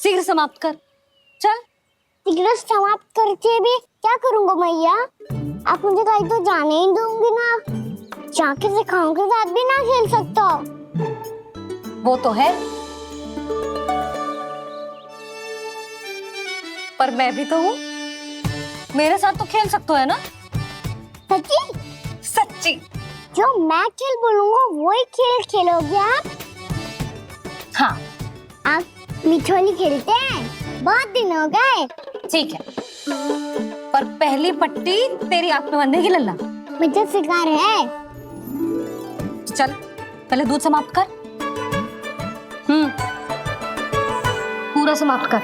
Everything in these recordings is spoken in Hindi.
शीघ्र समाप्त कर। चल। शीघ्र समाप्त करके भी क्या करूंगा मैया? आप मुझे कहीं तो जाने ही दूंगी ना। जाके सिखाओं के साथ भी ना खेल सकता। वो तो है, पर मैं भी तो हूँ, मेरे साथ तो खेल सकते हो है ना? सच्ची? सच्ची। जो मैं खेल बोलूंगा वही खेल खेलोगे आप? हाँ। आप मिठोली खेलते हैं? बहुत दिन हो गए। ठीक है, पर पहली पट्टी तेरी आंख में बांधने की लल्ला। मुझे शिकार है। चल पहले दूध समाप्त कर। पूरा समाप्त कर।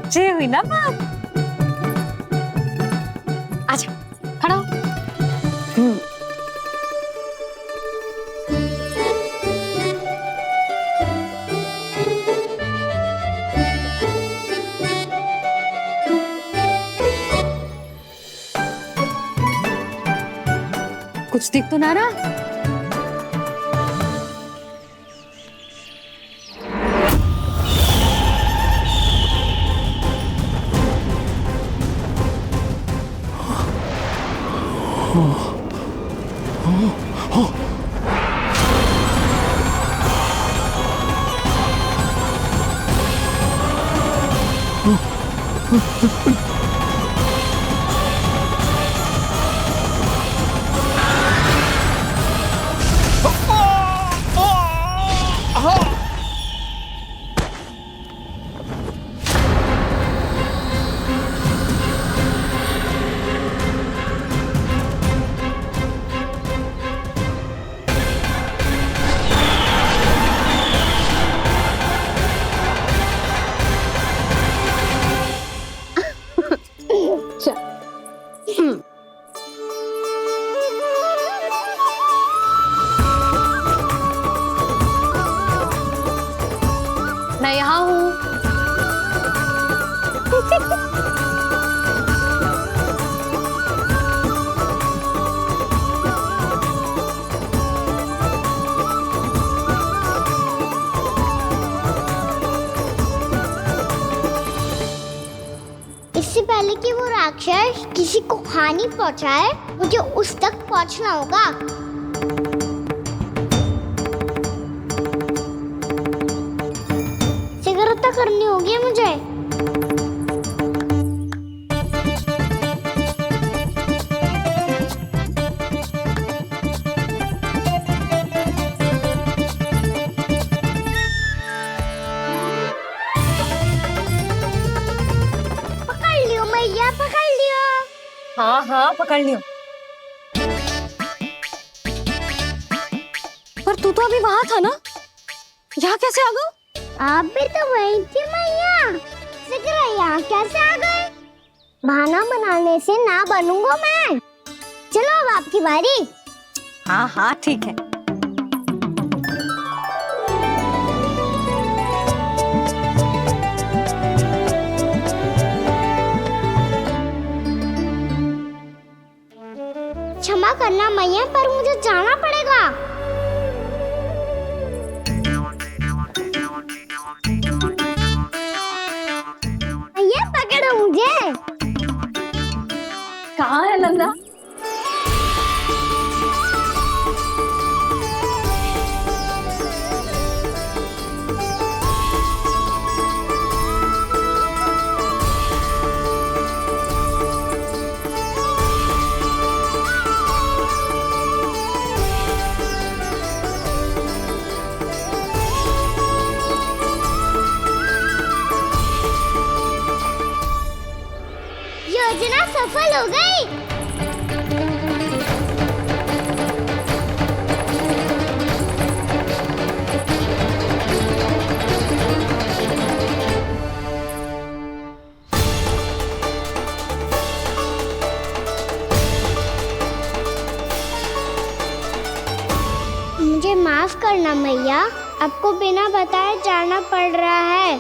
जी हुई ना बात? आजा खड़ा हो। कुछ दिख तो ना रहा? मैं यहाँ हूँ। इससे पहले कि वो राक्षस किसी को हानि पहुंचाए, मुझे उस तक पहुंचना होगा। सिगरेट करनी होगी मुझे। पकड़ लियो मैया, पकड़ लियो। हाँ हाँ पकड़ लियो। पर तू तो अभी वहां था ना, यहाँ कैसे आ गया? आप भी तो वही थी मैया। सिकरा यहाँ कैसे आ गए? बहाना बनाने से ना बनूंगा मैं। चलो अब आपकी बारी। हाँ हाँ ठीक है। क्षमा करना मैया, पर मुझे जाना पड़ेगा। मैया पकड़ो मुझे। कहाँ है लल्ला? योजना सफल हो गई। मुझे माफ करना मैया, आपको बिना बताए जाना पड़ रहा है।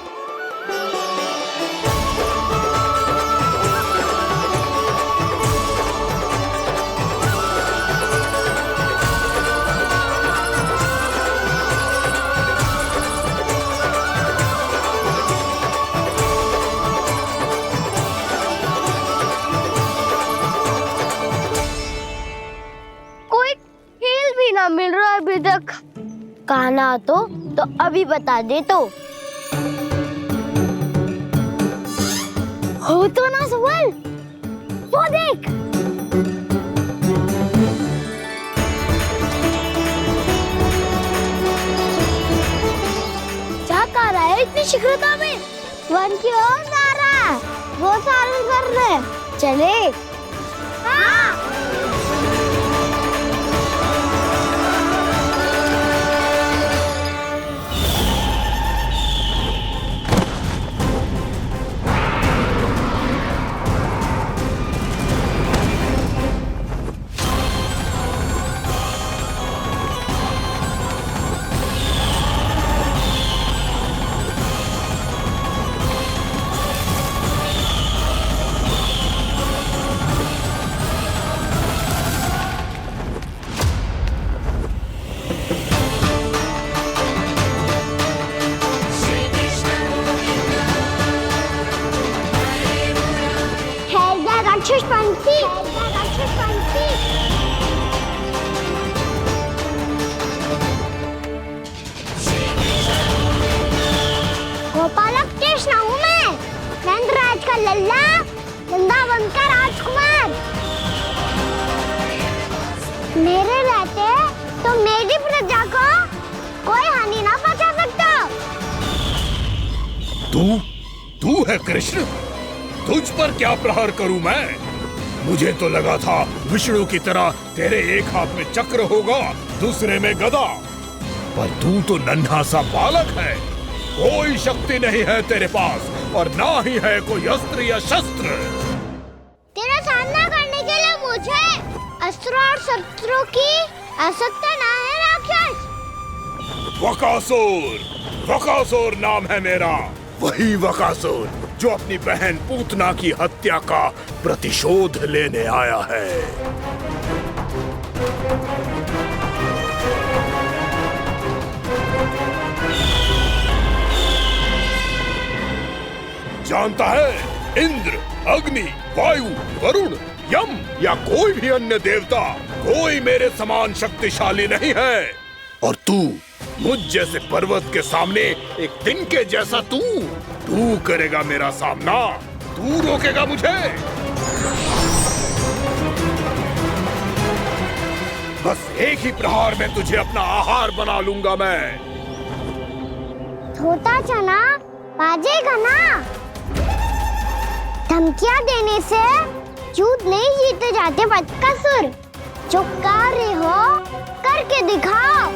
रहा अभी तक? कहना तो अभी बता दे तो। हो तो ना सवाल, वो देख। क्या कर रहा है इतनी शीघ्रता में? वन की ओर जा रहा है, वो सालन कर रहे। चले। हाँ। राक्षस पंछी, राक्षस पंछी। गोपालक कृष्ण हूँ मैं, नंदराज का लल्ला, वृंदावन का राजकुमार। मेरे रहते तो मेरी प्रजा को कोई हानि ना पहुंचा सकता। तू है कृष्ण? तुझ पर क्या प्रहार करूं मैं? मुझे तो लगा था विष्णु की तरह तेरे एक हाथ में चक्र होगा, दूसरे में गदा, पर तू तो नन्हा सा बालक है। कोई शक्ति नहीं है तेरे पास और ना ही है कोई अस्त्र या शस्त्र। तेरा सामना करने के लिए मुझे अस्त्र और शस्त्रों की आवश्यकता ना है राक्षस। वकासुर, वकासुर नाम है मेरा, वही वकासुर जो अपनी बहन पूतना की हत्या का प्रतिशोध लेने आया है। जानता है, इंद्र, अग्नि, वायु, वरुण, यम या कोई भी अन्य देवता कोई मेरे समान शक्तिशाली नहीं है। और तू मुझ जैसे पर्वत के सामने एक दिन के जैसा तू करेगा मेरा सामना? तू रोकेगा मुझे? बस एक ही प्रहार में तुझे अपना आहार बना लूंगा मैं। छोटा चना बाजेगा ना। धमकियां देने से युद्ध नहीं जीते जाते बदकसूर। जो कार्य हो करके दिखाओ।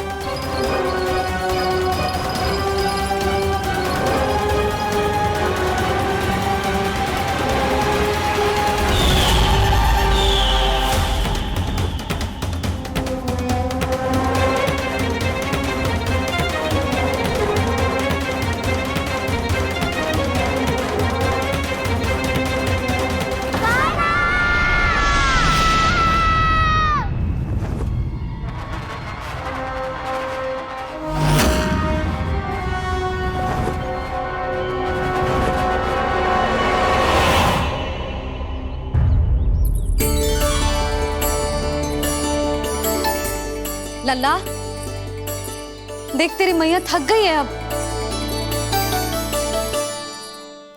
लल्ला, देख तेरी मैया थक गई है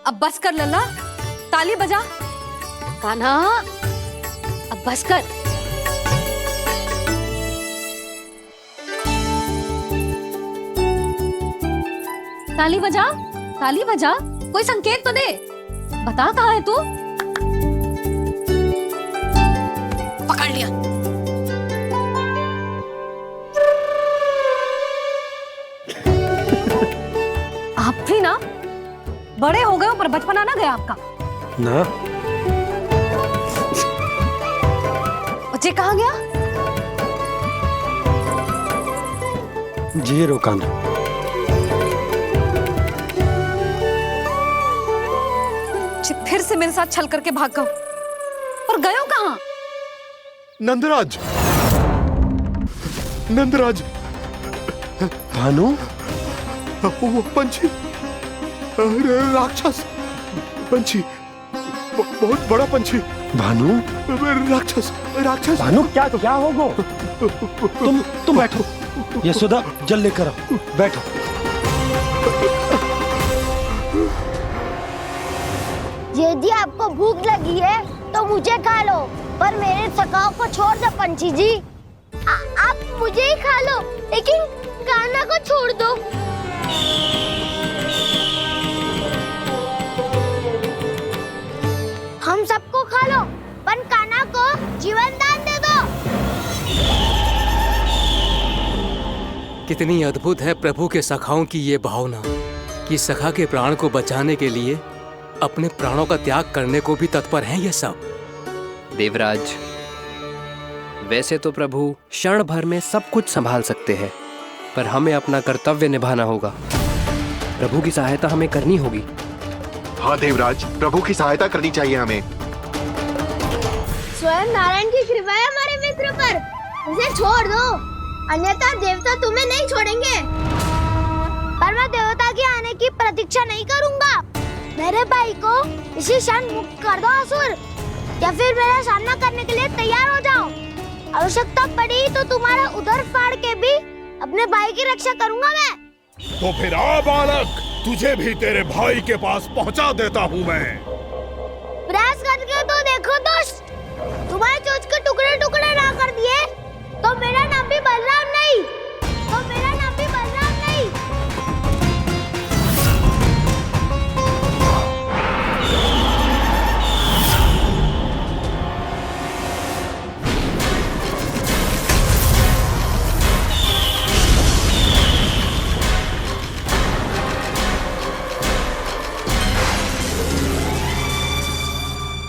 अब बस कर लल्ला, ताली बजा। कान्हा, अब बस कर। ताली बजा, ताली बजा, कोई संकेत तो दे। बता कहाँ है तू? पकड़ लिया। आप भी ना बड़े हो गए हो, पर बचपना ना गया आपका ना। बच्चे कहाँ गया? जी रोकान। फिर से मेरे साथ छल करके भाग गए, और गए हो कहाँ? नंदराज, नंदराज। भानु, वो पंछी, राक्षस पंछी, बहुत बड़ा पंछी। भानु, राक्षस, राक्षस। भानु, क्या होगा? तुम बैठो। यशोदा जल लेकर आओ, बैठो। यदि आपको भूख लगी है तो मुझे खा लो, पर मेरे थकाव को छोड़ दो पंछी जी। आप मुझे ही खा लो, लेकिन कान्हा को छोड़ दो। हम सबको खा लो, पर कान्हा को जीवन दान दे दो। कितनी अद्भुत है प्रभु के सखाओं की ये भावना कि सखा के प्राण को बचाने के लिए अपने प्राणों का त्याग करने को भी तत्पर हैं ये सब। देवराज, वैसे तो प्रभु क्षण भर में सब कुछ संभाल सकते हैं, पर हमें अपना कर्तव्य निभाना होगा। प्रभु की सहायता हमें करनी होगी। हाँ देवराज, प्रभु की सहायता करनी चाहिए हमें। स्वयं नारायण की कृपा है हमारे मित्र पर, उसे छोड़ दो, अन्यथा देवता तुम्हें नहीं छोड़ेंगे। पर मैं देवता के आने की प्रतीक्षा नहीं करूंगा। मेरे भाई को इसी क्षण मुक्त कर दो असुर, या फिर मेरा सामना करने के लिए तैयार हो जाओ। आवश्यकता पड़ी तो तुम्हारा उधर फाड़ के भी अपने भाई की रक्षा करूंगा मैं। तो फिर आ बालक, तुझे भी तेरे भाई के पास पहुंचा देता हूँ मैं। प्रयास करके तो देखो दोस्त, तुम्हारे चोंच के टुकड़े टुकड़े ना कर दिए तो मेरा नाम भी बलराम नहीं, तो मेरा नाम भी बलराम नहीं।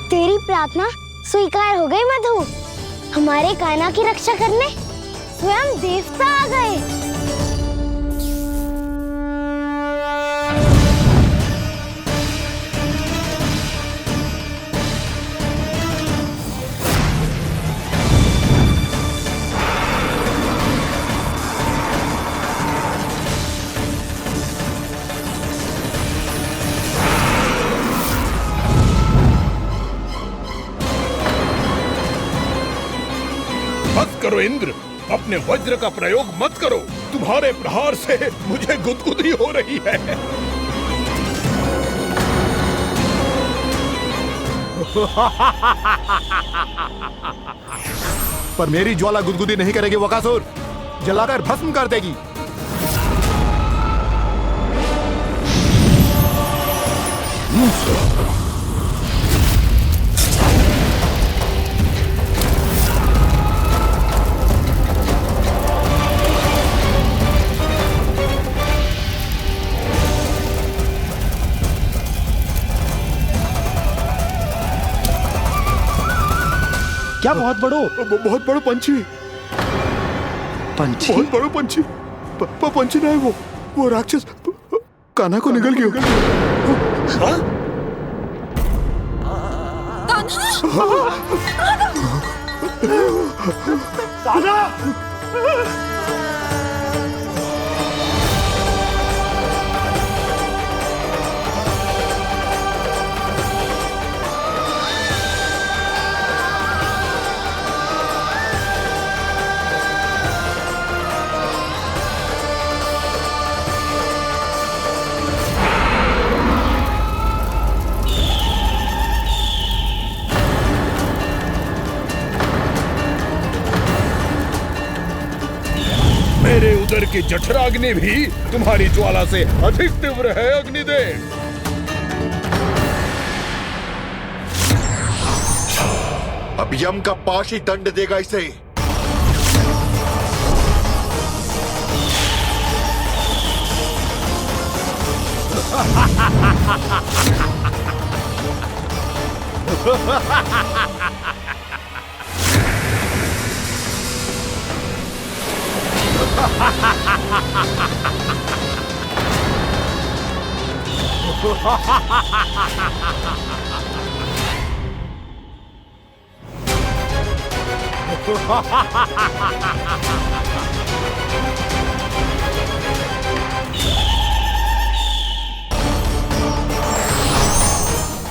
तेरी प्रार्थना स्वीकार हो गई मधु। हमारे कान्हा की रक्षा करने स्वयं देवता आ गए। मत करो इंद्र, अपने वज्र का प्रयोग मत करो। तुम्हारे प्रहार से मुझे गुदगुदी हो रही है। पर मेरी ज्वाला गुदगुदी नहीं करेगी वकासुर, जलाकर भस्म कर देगी। क्या बहुत बड़ो? बहुत बड़ो पंछी, पंछी? बहुत बड़ो पंछी। पंछी ना है वो राक्षस कान्हा को निगल गया। मेरे उदर की जठराग्नि भी तुम्हारी ज्वाला से अधिक तीव्र है अग्निदेव। अब यम का पाश ही दंड देगा इसे।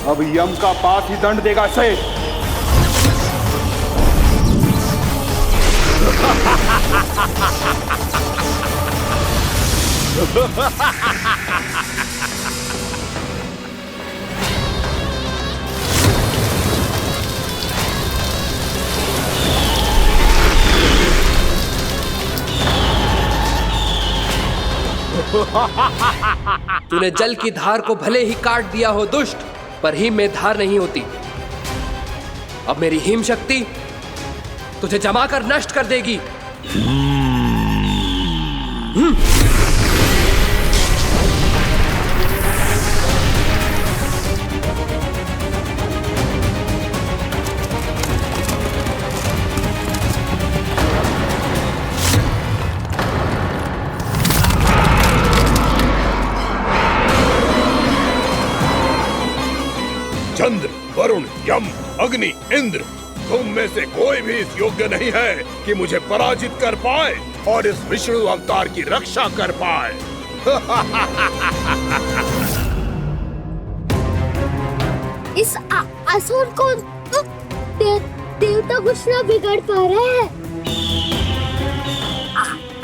अब यम का पास ही दंड देगा इसे। तूने जल की धार को भले ही काट दिया हो दुष्ट, पर हिम में धार नहीं होती। अब मेरी हिम शक्ति तुझे जमा कर नष्ट कर देगी। चंद्र, वरुण, यम, अग्नि, इंद्र, तुम में से कोई भी इस योग्य नहीं है कि मुझे पराजित कर पाए और इस विष्णु अवतार की रक्षा कर पाए। इस असुर को देवता कुछ ना बिगाड़ पा रहे हैं।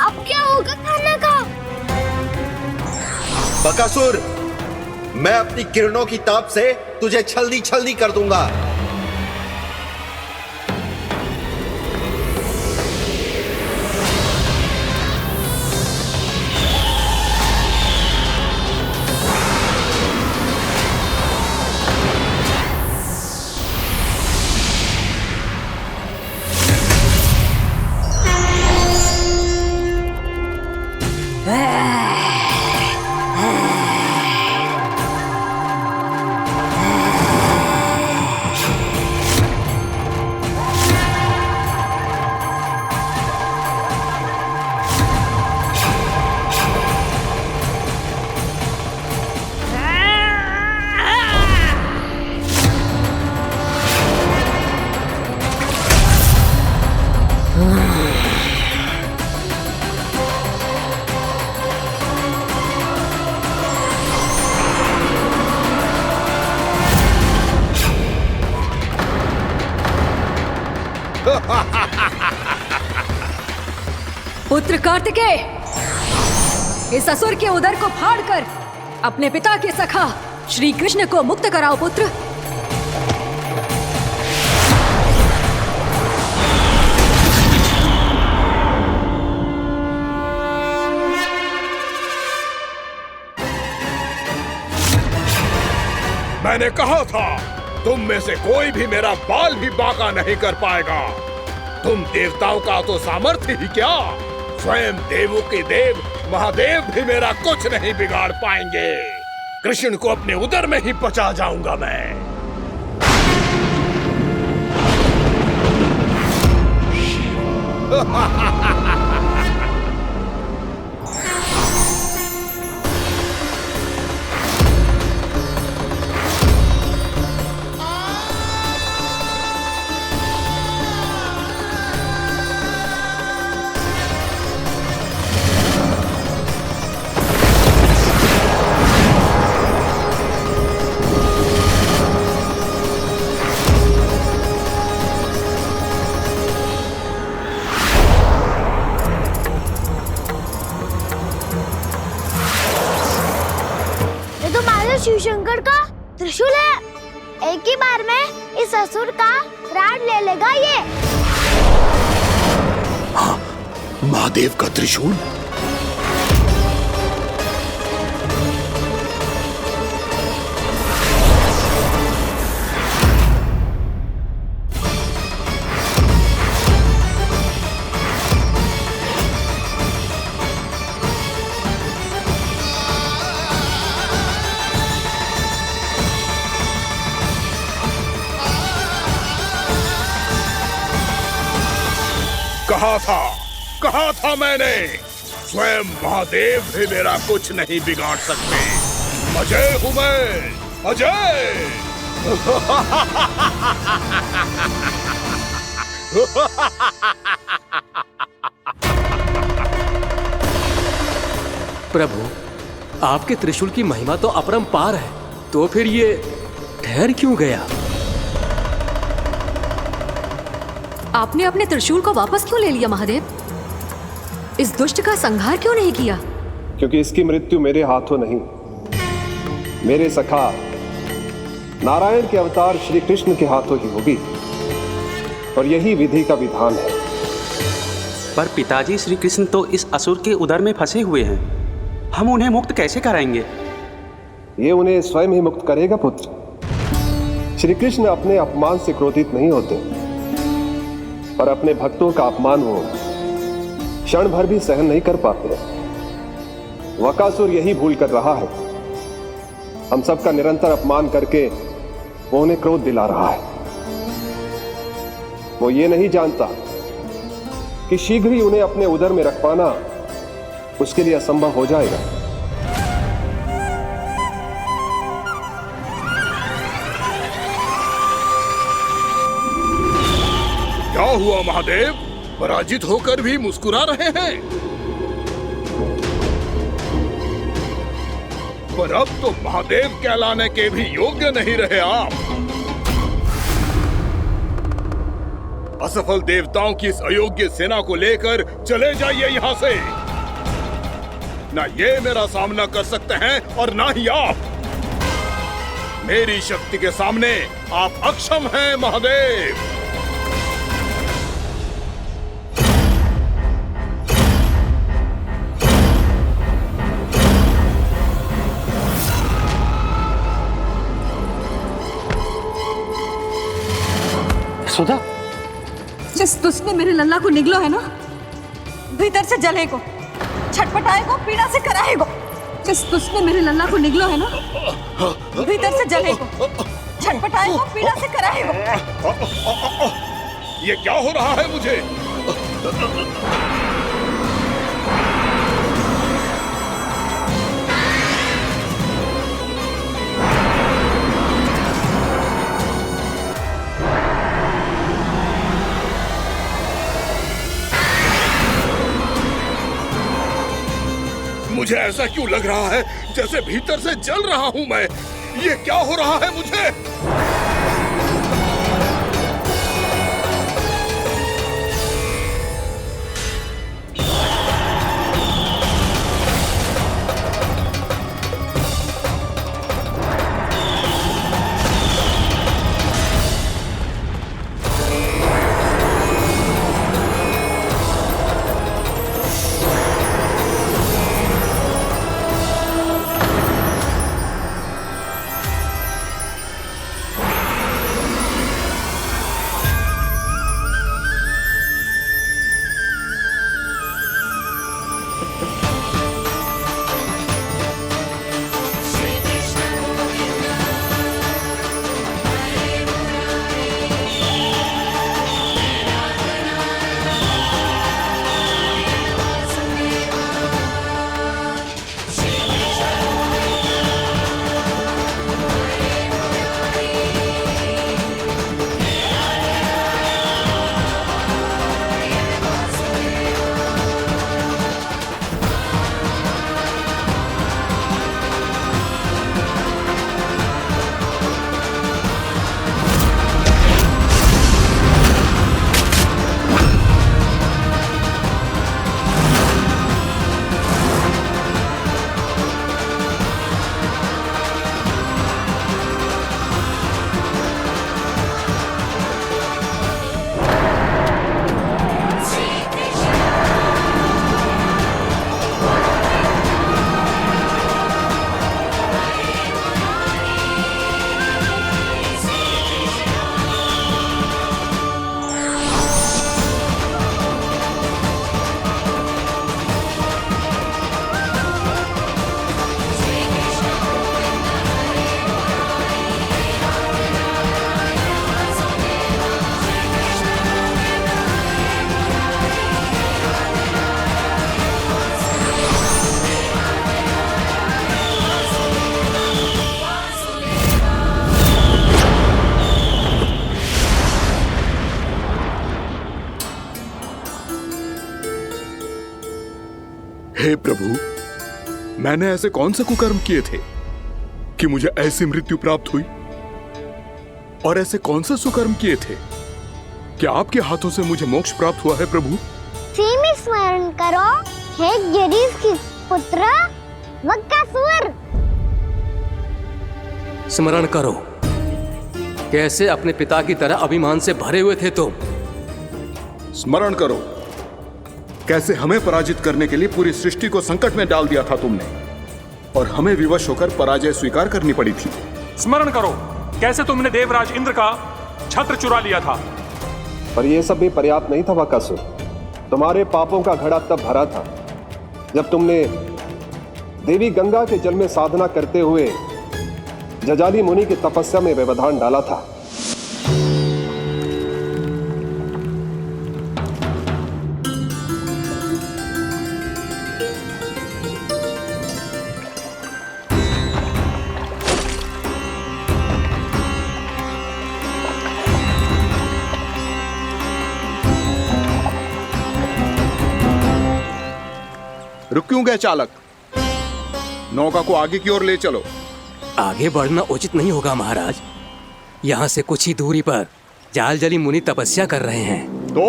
अब क्या होगा खाना का? बकासुर, मैं अपनी किरणों की ताप से तुझे छल्दी छल्दी कर दूंगा। पुत्र कार्तिकेय, इस असुर के उदर को फाड़कर अपने पिता के सखा श्री कृष्ण को मुक्त कराओ पुत्र। मैंने कहा था, तुम में से कोई भी मेरा बाल भी बांका नहीं कर पाएगा। तुम देवताओं का तो सामर्थ्य ही क्या, स्वयं देवों के देव महादेव भी मेरा कुछ नहीं बिगाड़ पाएंगे। कृष्ण को अपने उदर में ही पचा जाऊंगा मैं। शिव शंकर का त्रिशूल है। एक ही बार में इस असुर का प्राण ले लेगा ये। हाँ, महादेव का त्रिशूल। कहा था मैंने, स्वयं महादेव भी मेरा कुछ नहीं बिगाड़ सकते। अजय हूं मैं, अजय। प्रभु, आपके त्रिशूल की महिमा तो अपरंपार है, तो फिर ये ठहर क्यों गया? आपने अपने त्रिशूल को वापस क्यों ले लिया महादेव? इस दुष्ट का संहार क्यों नहीं किया? क्योंकि इसकी मृत्यु मेरे हाथों नहीं, मेरे सखा नारायण के अवतार श्री कृष्ण के हाथों ही होगी, और यही विधि का विधान है। पर पिताजी, श्री कृष्ण तो इस असुर के उदर में फंसे हुए हैं, हम उन्हें मुक्त कैसे कराएंगे? ये उन्हें स्वयं ही मुक्त करेगा पुत्र। श्री कृष्ण अपने अपमान से क्रोधित नहीं होते, पर अपने भक्तों का अपमान वो क्षण भर भी सहन नहीं कर पाते। वकासुर यही भूल कर रहा है, हम सबका निरंतर अपमान करके वो उन्हें क्रोध दिला रहा है। वो ये नहीं जानता कि शीघ्र ही उन्हें अपने उदर में रख पाना उसके लिए असंभव हो जाएगा। क्या हुआ महादेव, पराजित होकर भी मुस्कुरा रहे हैं? पर अब तो महादेव कहलाने के भी योग्य नहीं रहे आप। असफल देवताओं की इस अयोग्य सेना को लेकर चले जाइए यहाँ से। ना ये मेरा सामना कर सकते हैं और ना ही आप। मेरी शक्ति के सामने आप अक्षम हैं महादेव। सुधा, जिस दुष्ट ने मेरे लल्ला को निगलो है ना, भीतर से जलेगो, छटपटाएगो, पीड़ा से कराएगो। जिस दुष्ट ने मेरे लल्ला को निगलो है ना, भीतर से जलेगो, छटपटाएगो, पीड़ा से कराएगो। ये क्या हो रहा है मुझे? मुझे ऐसा क्यों लग रहा है जैसे भीतर से जल रहा हूं मैं? ये क्या हो रहा है मुझे? हे प्रभु, मैंने ऐसे कौन से कुकर्म किए थे कि मुझे ऐसी मृत्यु प्राप्त हुई? और ऐसे कौन से सुकर्म किए थे कि आपके हाथों से मुझे मोक्ष प्राप्त हुआ है प्रभु? स्मरण करो, हे गिरीश की पुत्र बकासुर। स्मरण करो, कैसे अपने पिता की तरह अभिमान से भरे हुए थे तुम। स्मरण करो, कैसे हमें पराजित करने के लिए पूरी सृष्टि को संकट में डाल दिया था तुमने, और हमें विवश होकर पराजय स्वीकार करनी पड़ी थी। स्मरण करो, कैसे तुमने देवराज इंद्र का छत्र चुरा लिया था। पर यह सब भी पर्याप्त नहीं था बकासुर। तुम्हारे पापों का घड़ा तब भरा था जब तुमने देवी गंगा के जल में साधना करते हुए जजाली मुनि की तपस्या में व्यवधान डाला था। रुक क्यों गए चालक? नौका को आगे की ओर ले चलो। आगे बढ़ना उचित नहीं होगा महाराज। यहाँ से कुछ ही दूरी पर जालजली मुनि तपस्या कर रहे हैं। तो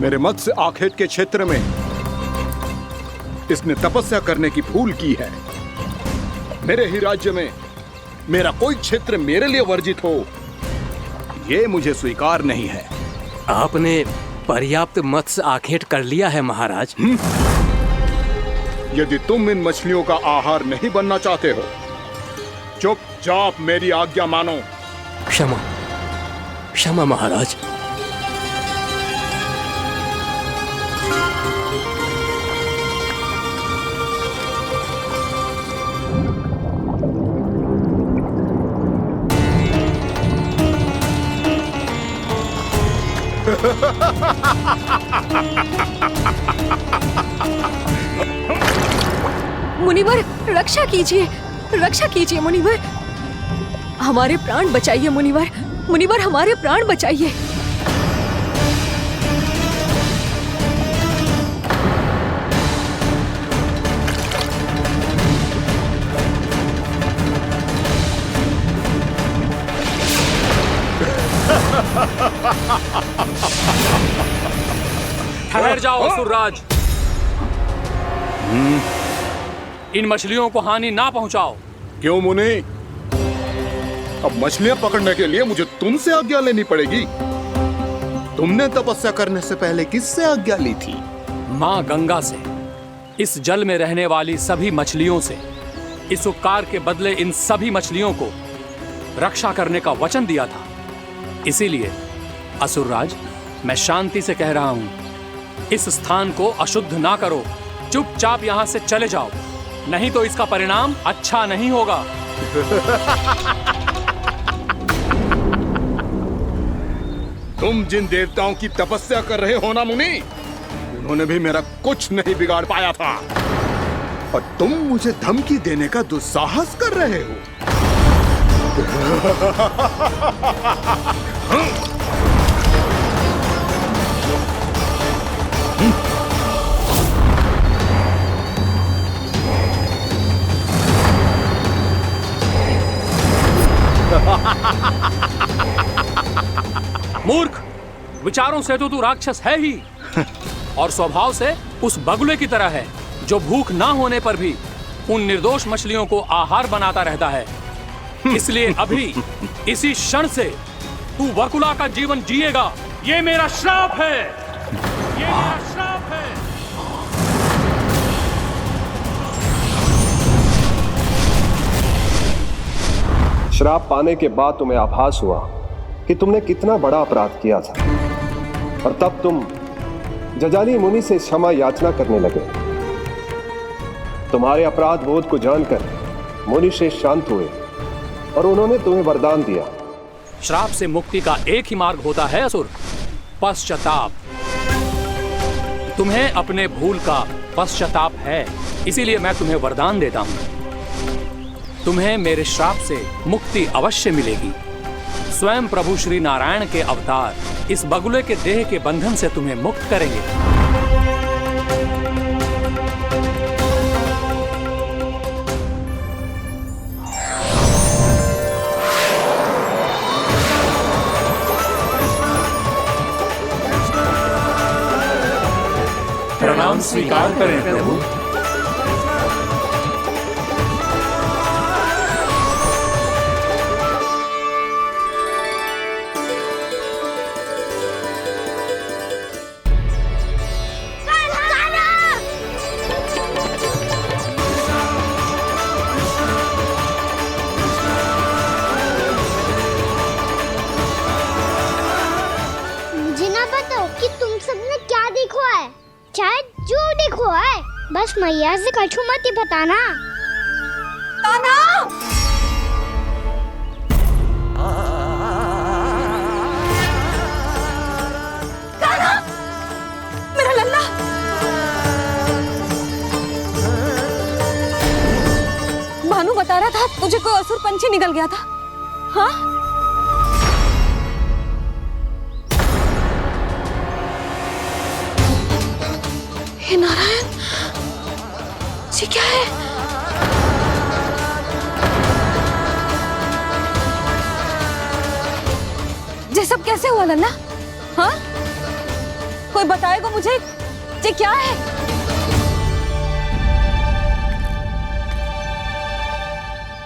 मेरे मत्स्य आखेट के क्षेत्र में इसने तपस्या करने की भूल की है। मेरे ही राज्य में मेरा कोई क्षेत्र मेरे लिए वर्जित हो, यह मुझे स्वीकार नहीं है। आपने पर्याप्त मत्स्य आखेट कर लिया है महाराज। यदि तुम इन मछलियों का आहार नहीं बनना चाहते हो, चुपचाप मेरी आज्ञा मानो। क्षमा, क्षमा महाराज। मुनिवर, रक्षा कीजिए, रक्षा कीजिए मुनिवर। हमारे प्राण बचाइए मुनिवर, मुनिवर हमारे प्राण बचाइए। ठहर जाओ असुरराज। इन मछलियों को हानि ना पहुंचाओ। क्यों मुनि? अब मछलियां पकड़ने के लिए मुझे तुमसे आज्ञा लेनी पड़ेगी। तुमने तपस्या करने से पहले किससे आज्ञा ली थी? माँ गंगा से, इस जल में रहने वाली सभी मछलियों से। इस उपकार के बदले इन सभी मछलियों को रक्षा करने का वचन दिया था। इसीलिए असुरराज, मैं शांति से कह रहा हूं, इस स्थान को अशुद्ध ना करो। चुपचाप यहां से चले जाओ, नहीं तो इसका परिणाम अच्छा नहीं होगा। तुम जिन देवताओं की तपस्या कर रहे हो ना मुनि, उन्होंने भी मेरा कुछ नहीं बिगाड़ पाया था, और तुम मुझे धमकी देने का दुस्साहस कर रहे हो। मूर्ख, विचारों से तो तू राक्षस है ही, और स्वभाव से उस बगुले की तरह है जो भूख ना होने पर भी उन निर्दोष मछलियों को आहार बनाता रहता है। इसलिए अभी इसी क्षण से तू वकुला का जीवन जिएगा। ये मेरा श्राप है, ये मेरा श्राप है। श्राप पाने के बाद तुम्हें आभास हुआ कि तुमने कितना बड़ा अपराध किया था, और तब तुम जजाली मुनि से क्षमा याचना करने लगे। तुम्हारे अपराध बोध को जानकर मुनि से शांत हुए और उन्होंने तुम्हें वरदान दिया। श्राप से मुक्ति का एक ही मार्ग होता है असुर, पश्चाताप। तुम्हें अपने भूल का पश्चाताप है, इसीलिए मैं तुम्हें वरदान देता हूं। तुम्हें मेरे श्राप से मुक्ति अवश्य मिलेगी। स्वयं प्रभु श्री नारायण के अवतार इस बगुले के देह के बंधन से तुम्हें मुक्त करेंगे। प्रणाम स्वीकार करें प्रभु। मुझे ना बताओ कि तुम सबने क्या देखो है, चाहे जो देखो है, बस मैया से कछु मत ही बताना। कान्हा! कान्हा! मेरा लल्ला! भानु बता रहा था तुझे कोई असुर पंछी निकल गया था। हाँ? हे नारायण, ये क्या है? ये सब कैसे हुआ लल्ला? हाँ? कोई बताएगा मुझे ये क्या है?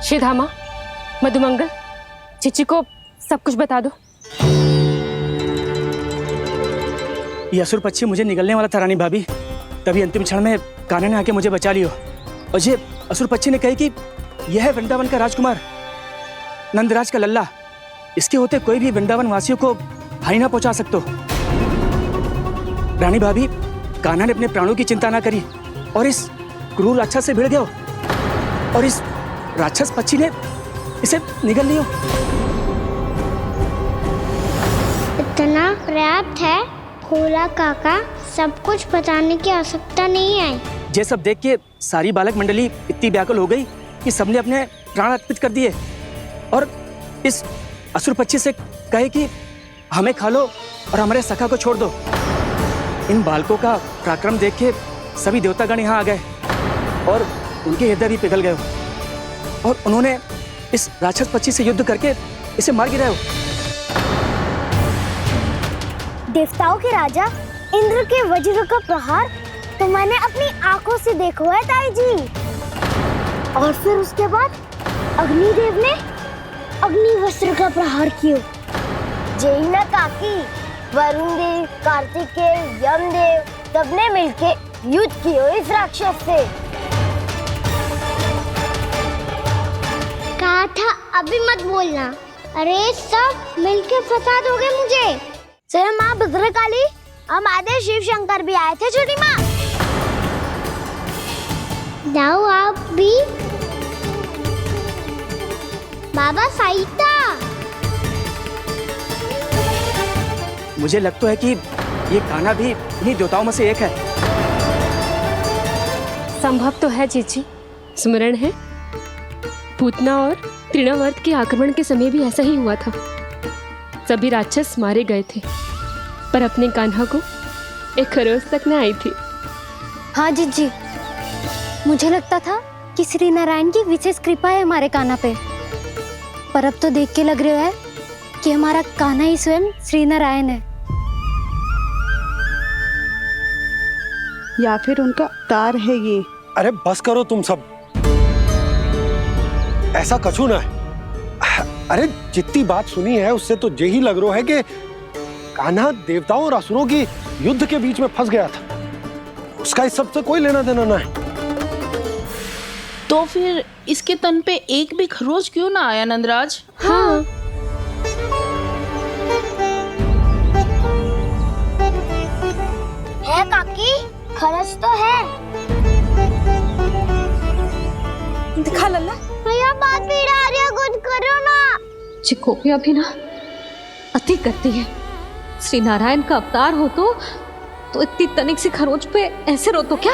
श्रीधामा, मधुमंगल, चिची को सब कुछ बता दो। ये असुर पक्षी मुझे निगलने वाला था रानी भाभी, तभी अंतिम क्षण में कान्हा ने आके मुझे बचा लियो। और ये असुर पक्षी ने कही कि यह है वृंदावन का राजकुमार, नंदराज का लल्ला। इसके होते कोई भी वृंदावन वासियों को हानि ना पहुंचा सकते। रानी भाभी, कान्हा ने अपने प्राणों की चिंता ना करी और इस क्रूर राक्षस से भिड़ गया और इस राक्षस पक्षी ने इसे निगल लियो। इतना पर्याप्त है भोला काका, सब कुछ बताने की आवश्यकता नहीं है। ये सब देख के सारी बालक मंडली इतनी व्याकुल हो गई कि सबने अपने प्राण अर्पित कर दिए और इस असुर पक्षी से कहे कि हमें खा लो और हमारे सखा को छोड़ दो। इन बालकों का पराक्रम देख के सभी देवतागण यहाँ आ गए और उनके हृदय भी पिघल गए और उन्होंने इस राक्षस पक्षी से युद्ध करके इसे मार गिराया। देवताओं के राजा इंद्र के वज्र का प्रहार तो मैंने अपनी आंखों से देखा है ताई जी। और फिर उसके बाद अग्निदेव ने अग्निवस्त्र का प्रहार किया। जय ना काकी, वरुण देव, कार्तिकेय, यमदेव सबने मिलके युद्ध किया इस राक्षस से। कहा था अभी मत बोलना। अरे सब मिलके फंसा दोगे मुझे। जय माँ भद्रकाली, हमारे शिव शंकर भी आए थे छोटी माँ। जाओ आप भी। बाबा साईता, मुझे लगता है कि ये कान्हा भी इन्हीं देवताओं में से एक है। संभव तो है चीची, स्मरण है पूतना और तृणावर्त के आक्रमण के समय भी ऐसा ही हुआ था। सभी राक्षस मारे गए थे पर अपने कान्हा को एक खरोच तक न आई थी। हाँ जीजी, मुझे लगता था कि श्री नारायण की विशेष कृपा है हमारे कान्हा पे, पर अब तो देख के लग रहा है कि हमारा कान्हा ही स्वयं श्री नारायण है। या फिर उनका अवतार है ये। अरे बस करो तुम सब, ऐसा कछु ना है। अरे जितनी बात सुनी है उससे तो यही लग रहा है कि कान्हा देवताओं और असुरों की युद्ध के बीच में फंस गया था। उसका इस सब से कोई लेना देना ना है। तो फिर इसके तन पे एक भी खरोच क्यों ना आया नंदराज? हाँ, है काकी, खरच तो है। दिखा लल्ला। भैया बात पीड़ा आ रही है, कुछ करो ना। चिकोपिया भी ना अति करती है। श्री नारायण का अवतार हो तो इतनी तनिक सी खरोच पे ऐसे रो तो क्या?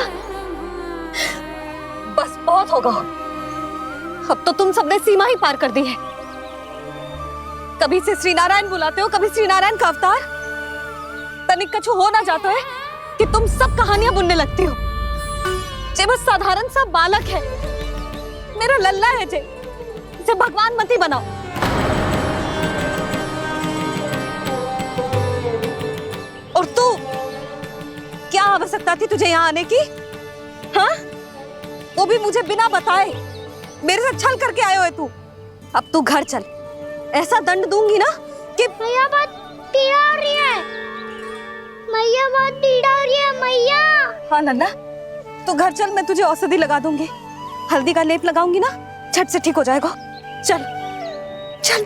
बस बहुत होगा। अब तो तुम सबने सीमा ही पार कर दी है। कभी से श्री नारायण बुलाते हो, कभी श्री नारायण का अवतार। तनिक कछु हो ना जाता है कि तुम सब कहानियां बुनने लगती हो। जे बस साधारण सा बालक है, मेरा लल्ला है जे भगवान मत ही बनाओ। और तू क्या आवश्यकता थी तुझे यहाँ आने की? हाँ, वो भी मुझे बिना बताए मेरे साथ छल करके आयो है तू। अब तू घर चल, ऐसा दंड दूंगी ना कि मैया बहुत पीड़ा हो रही है, मैया बहुत पीड़ा हो रही है मैया। हाँ नन्ना, तू घर चल, मैं तुझे औषधि लगा दूंगी, हल्दी का लेप लगाऊंगी ना, झट से ठीक हो जाएगा। चल चल।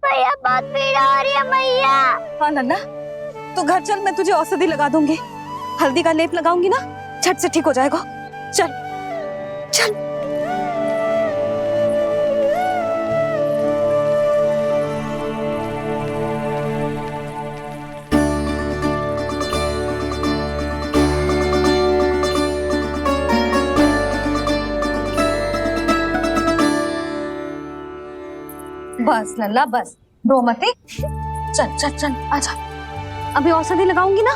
मैया बहुत पीड़ा हो रही है मैया। हाँ नन्ना, तू घर चल, मैं तुझे औषधि लगा दूंगी, हल्दी का लेप लगाऊंगी ना, झट से ठीक हो जाएगा। चल चल। बस लल्ला बस, रो मत। चल चल चल, आजा। अभी औषधि लगाऊंगी ना,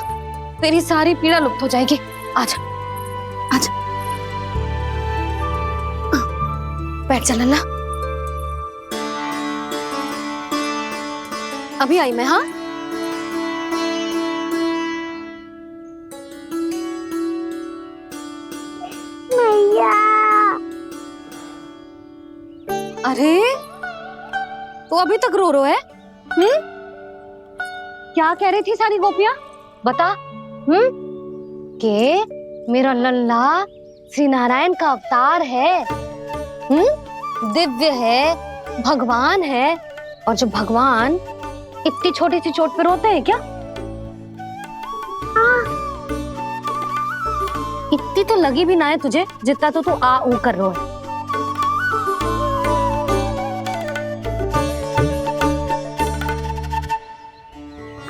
तेरी सारी पीड़ा लुप्त हो जाएगी। आजा आजा, बैठ जा लल्ला। अभी आई मैं। हाँ, मैया। अरे तू अभी तक रो है? क्या कह रही थी सारी गोपियां? बता। के मेरा लल्ला श्री नारायण का अवतार है, दिव्य है, भगवान है। और जब भगवान इतनी छोटी सी चोट पे रोते हैं क्या? इतनी तो लगी भी ना है तुझे जितना तो तू आ ऊ कर रहा है।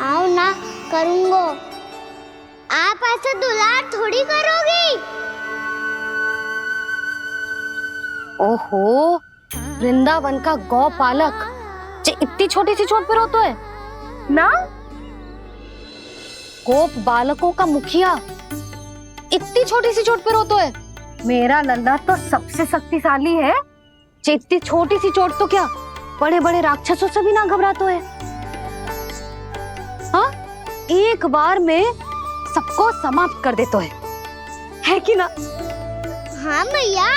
आओ ना करूंगो, आप ऐसा दुलार थोड़ी करोगी। ओहो, वृंदावन का गौपालक जो इतनी छोटी सी चोट पे रोता है ना, गोप बालकों का मुखिया इतनी छोटी सी चोट पे रोता है। मेरा लल्ला तो सबसे शक्तिशाली है, इतनी छोटी सी चोट तो क्या बड़े बड़े राक्षसों से भी ना घबराता है। हाँ, एक बार में सबको समाप्त कर देता है कि ना? हाँ मैया,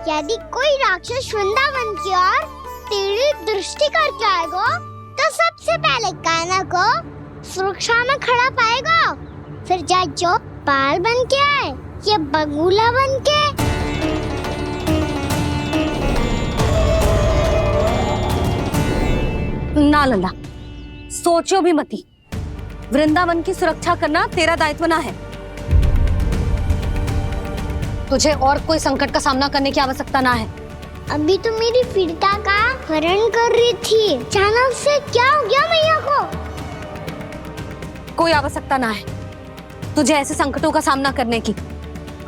यदि कोई राक्षस वृंदावन की ओर टेढ़ी दृष्टि करके आएगा तो सबसे पहले कान्हा को सुरक्षा में खड़ा पाएगा, फिर चाहे जो बाल बन के आए या बगुला बन के। ना लल्ला, सोचो भी मती, वृंदावन की सुरक्षा करना तेरा दायित्व ना है। तुझे और कोई संकट का सामना करने की आवश्यकता ना है। अभी तो मेरी पीड़िता का हरण कर रही थी, अचानक से क्या हो गया मैया को? कोई आवश्यकता ना है तुझे ऐसे संकटों का सामना करने की।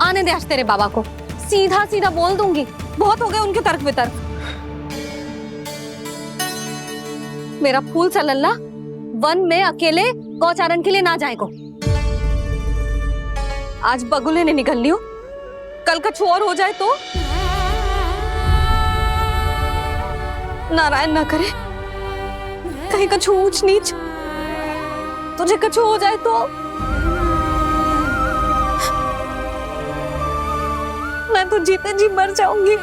आने दे आज तेरे बाबा को, सीधा सीधा बोल दूंगी, बहुत हो गए उनके तर्क वितर्क। मेरा फूल सा लल्ला वन में अकेले गौचारण के लिए ना जाएगो। आज बगुले ने निकल लियो, कल कछु और हो जाए तो? नारायण ना करे, कहीं कछु ऊंच नीच तुझे कछु हो जाए तो? मैं तो जीते जी मर जाऊंगी।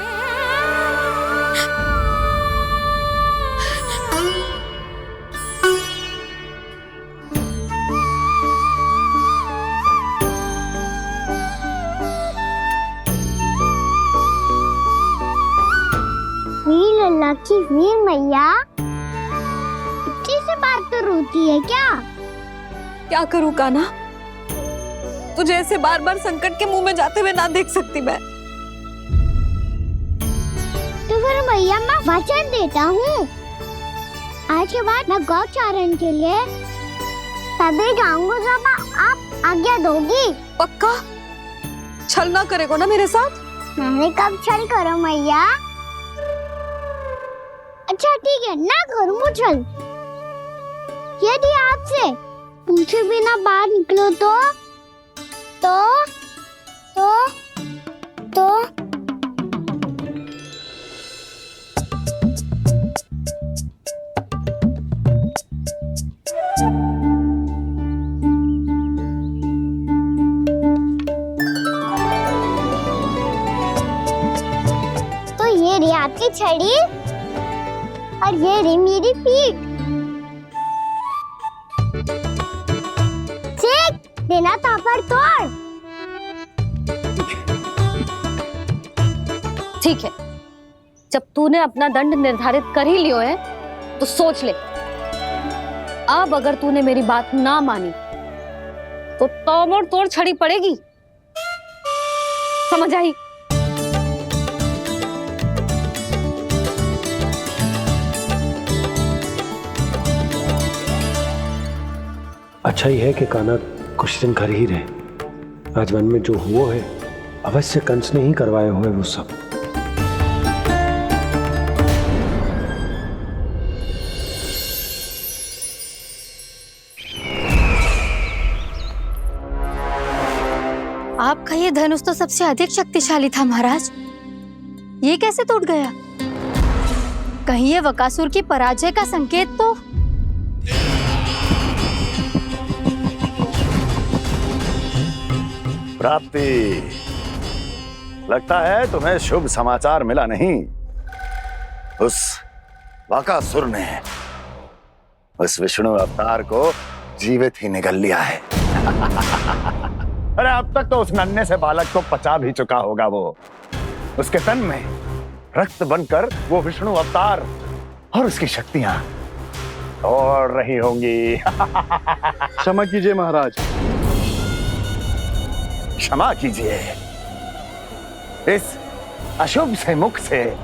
वीर लल्ला की वीर मैया इतनी सी बात तो रोती है क्या? क्या करूं कान्हा, तुझे ऐसे बार बार संकट के मुंह में जाते हुए ना देख सकती मैं। तो फिर मैया मैं वचन देता हूँ, आज के बाद मैं गौचारण के लिए तभी जाऊंगा जब आप आज्ञा दोगी। पक्का? छल ना करेगा ना मेरे साथ? मैंने कब छल करो मैया? अच्छा ठीक है, ना करूंगा छल। यदि आपसे पूछे बिना बाहर निकलो तो ये रही आपकी छड़ी और ये रही मेरी पीठ। चेक देना तापर तोड़। ठीक है, जब तूने अपना दंड निर्धारित कर ही लियो है तो सोच ले, अब अगर तूने मेरी बात ना मानी तो तोड़ तोड़ छड़ी पड़ेगी, समझ आई? अच्छा ही है कि कान्हा कुछ दिन घर ही रहे। आज वन में जो हुआ है अवश्य कंस ने ही करवाए हुए वो सब। आपका ये धनुष तो सबसे अधिक शक्तिशाली था महाराज, ये कैसे टूट गया? कहीं ये बकासुर की पराजय का संकेत तो? प्राप्ति, लगता है तुम्हें शुभ समाचार मिला नहीं। उस बकासुर ने उस विष्णु अवतार को जीवित ही निगल लिया है। अरे अब तक तो उस नन्हे से बालक को पचा भी चुका होगा वो। उसके तन में रक्त बनकर वो विष्णु अवतार और उसकी शक्तियां दौड़ रही होंगी। क्षमा कीजिए महाराज। क्षमा कीजिए, इस अशुभ से मुख से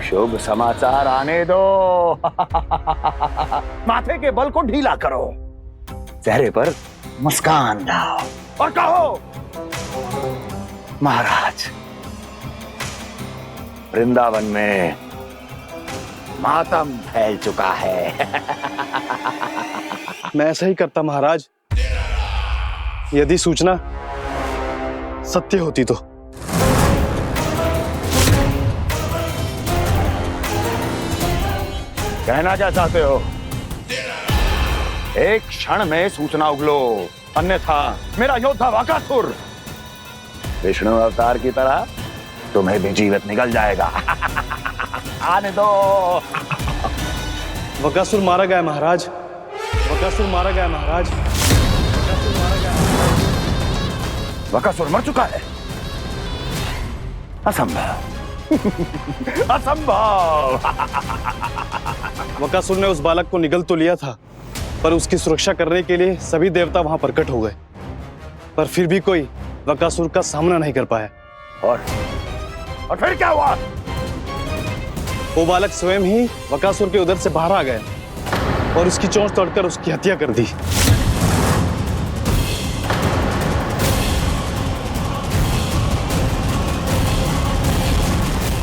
शुभ समाचार आने दो। माथे के बल को ढीला करो, चेहरे पर मुस्कान लाओ और कहो, महाराज, वृंदावन में मातम फैल चुका है। मैं ऐसा ही करता महाराज, यदि सूचना सत्य होती तो। कहना क्या चाहते हो? एक क्षण में सूचना उगलो, अन्यथा मेरा योद्धा बकासुर विष्णु अवतार की तरह तुम्हें भी जीवित निकल जाएगा। आने दो। बकासुर मारा गया महाराज, बकासुर मारा गया महाराज, बकासुर मारा गया। बकासुर मर चुका है? असंभव। असंभव। बकासुर ने उस बालक को निगल तो लिया था, पर उसकी सुरक्षा करने के लिए सभी देवता वहां प्रकट हो गए, पर फिर भी कोई बकासुर का सामना नहीं कर पाया। और फिर क्या हुआ? वो बालक स्वयं ही बकासुर के उदर से बाहर आ गया और उसकी चोंच तोड़कर उसकी हत्या कर दी।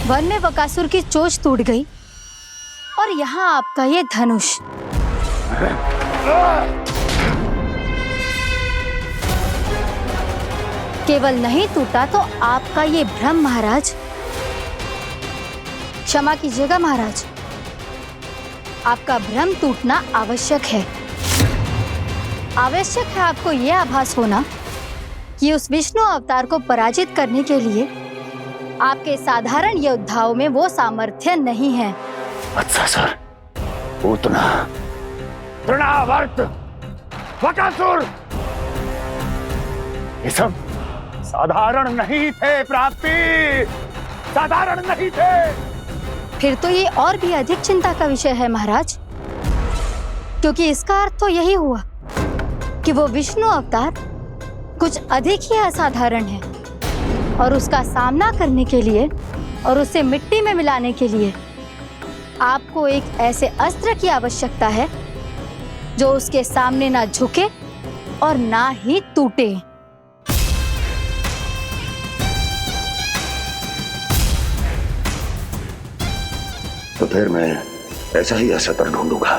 वन में बकासुर की चोंच टूट गई और यहाँ आपका ये धनुष। केवल नहीं टूटा तो आपका ये भ्रम महाराज। क्षमा कीजिएगा महाराज, आपका भ्रम टूटना आवश्यक है। आवश्यक है आपको यह आभास होना कि उस विष्णु अवतार को पराजित करने के लिए आपके साधारण योद्धाओं में वो सामर्थ्य नहीं है। अच्छा सर, पूतना, तृणावर्त, बकासुर, ये सब साधारण नहीं थे प्राप्ति, साधारण नहीं थे। फिर तो ये और भी अधिक चिंता का विषय है महाराज, क्योंकि इसका अर्थ तो यही हुआ कि वो विष्णु अवतार कुछ अधिक ही असाधारण है और उसका सामना करने के लिए और उसे मिट्टी में मिलाने के लिए आपको एक ऐसे अस्त्र की आवश्यकता है जो उसके सामने ना झुके और ना ही टूटे। तो फिर मैं ऐसा ही अस्त्र ढूंढूंगा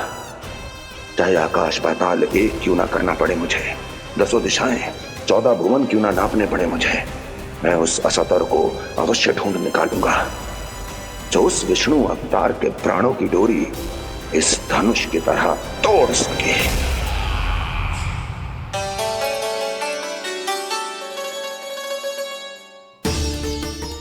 चाहे आकाश पाताल एक क्यों ना करना पड़े मुझे, 10 दिशाएं 14 भुवन क्यों ना नापने पड़े मुझे, मैं उस असतर को अवश्य ढूंढ निकालूंगा जो उस विष्णु अवतार के प्राणों की डोरी इस धनुष की तरह तोड़ सके।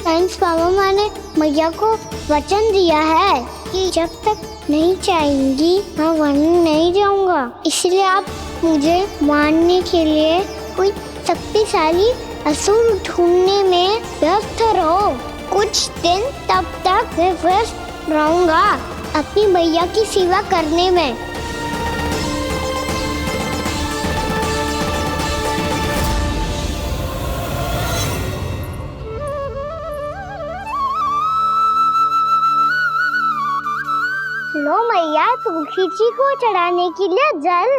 थैंक्स पापा, मैंने मैया को वचन दिया है कि जब तक नहीं चाहेंगी मैं वन नहीं जाऊंगा, इसलिए आप मुझे मारने के लिए कोई शक्तिशाली असुर ढूंढने में व्यस्त रहो। कुछ दिन तब तक मैं व्यस्त रहूंगा अपनी मैया की सेवा करने में। लो मैया, तुलसी जी को चढ़ाने के लिए जल।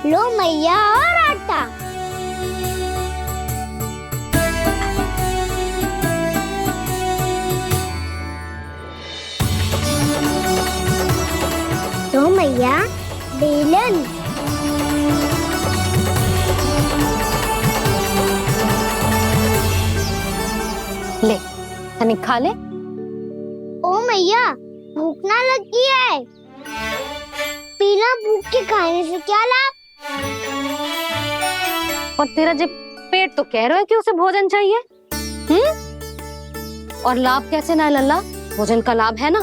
लो मैया, और आटा। लो मैया, बेलन। ले तनिक खा ले। ओ मैया, भूख ना लगी है। बिना भूख के खाने से क्या लाभ? और तेरा जब पेट तो कह रहा है कि उसे भोजन चाहिए, और लाभ कैसे ना लल्ला? भोजन का लाभ है ना,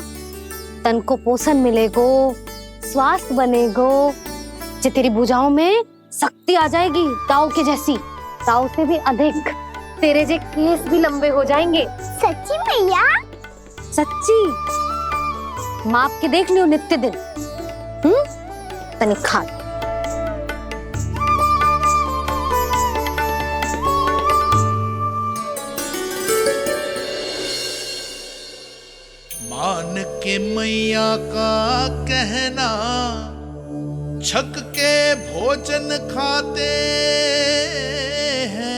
तन को पोषण मिलेगो, स्वास्थ्य बनेगो, जो तेरी भुजाओं में शक्ति आ जाएगी, ताऊ के जैसी, ताऊ से भी अधिक। तेरे जे केस भी लंबे हो जाएंगे। सच्ची मैया? सच्ची। माप के देख लियो नित्य दिन। तनिक खा। मान के मैया का कहना, छक के भोजन खाते हैं,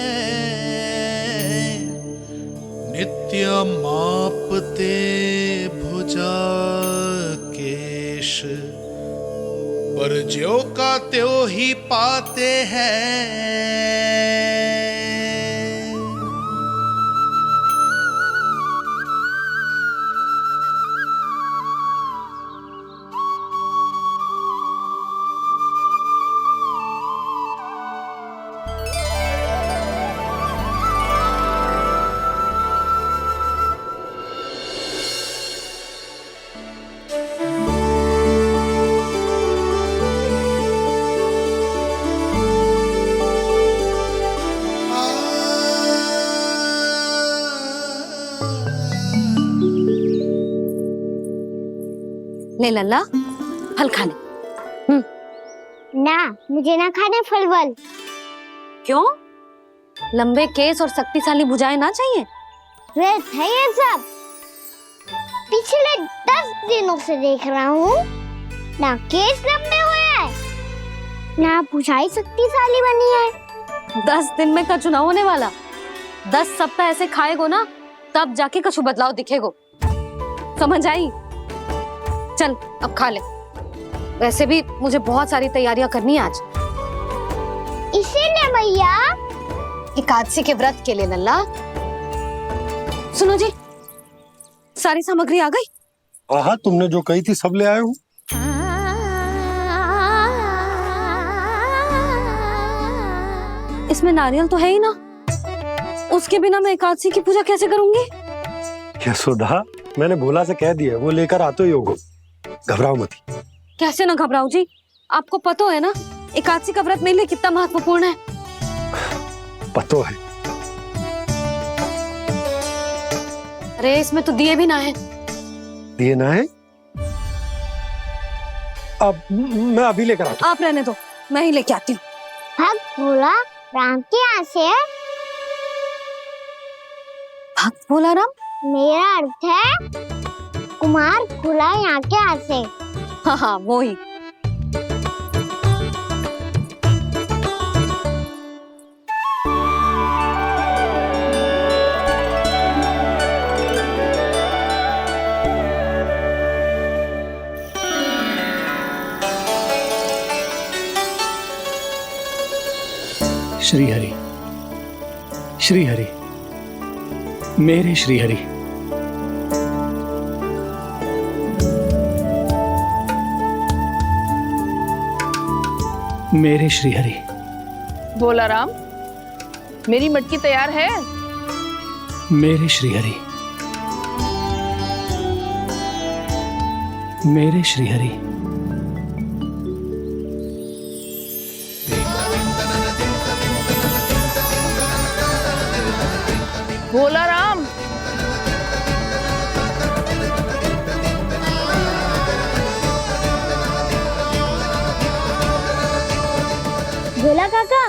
नित्य मापते भुजा केश, पर ज्यों का त्यों ही पाते हैं। ले लल्ला, फल खा ले। ना, मुझे ना खाने फल वल। क्यों? लंबे केस और शक्तिशाली भुजाएं ना चाहिए? व्यर्थ है ये सब। पिछले 10 दिनों से देख रहा हूँ, ना केस लंबे हुए हैं, ना भुजाएं शक्तिशाली बनी है। 10 दिन में का चुनाव होने वाला, 10 सप्ताह ऐसे खाएगो ना, तब जाके कछु बदलाव दिखेगो। समझ आई? चल अब खा ले। वैसे भी मुझे बहुत सारी तैयारियां करनी है आज। इसीलिए भैया, एकादशी के व्रत के लिए लल्ला। सुनो जी, सारी सामग्री आ गई? हाँ, तुमने जो कही थी सब ले आए हूँ। इसमें नारियल तो है ही ना, उसके बिना मैं एकादशी की पूजा कैसे करूंगी? यशोदा, मैंने भोला से कह दिया, वो लेकर आते ही होगा, घबराओ मत। कैसे ना घबराओ जी, आपको पता है ना एकादशी का व्रत मेरे लिए कितना महत्वपूर्ण है। पता है। अरे इसमें तो दिए भी ना है। दिए ना है? अब मैं अभी लेकर आता हूँ। आप रहने दो, मैं ही लेके आती हूँ। भक्त भोला राम के यहाँ से है? भक्त भोला राम? मेरा अर्थ है कुमार भोला यहाँ के यहाँ से। हाँ हाँ, वो ही। श्री हरि, श्री हरि, मेरे श्री हरि। मेरे श्री हरि। भोला राम, मेरी मटकी तैयार है? मेरे श्री हरि, मेरे श्री हरि। भोला राम, भोला काका,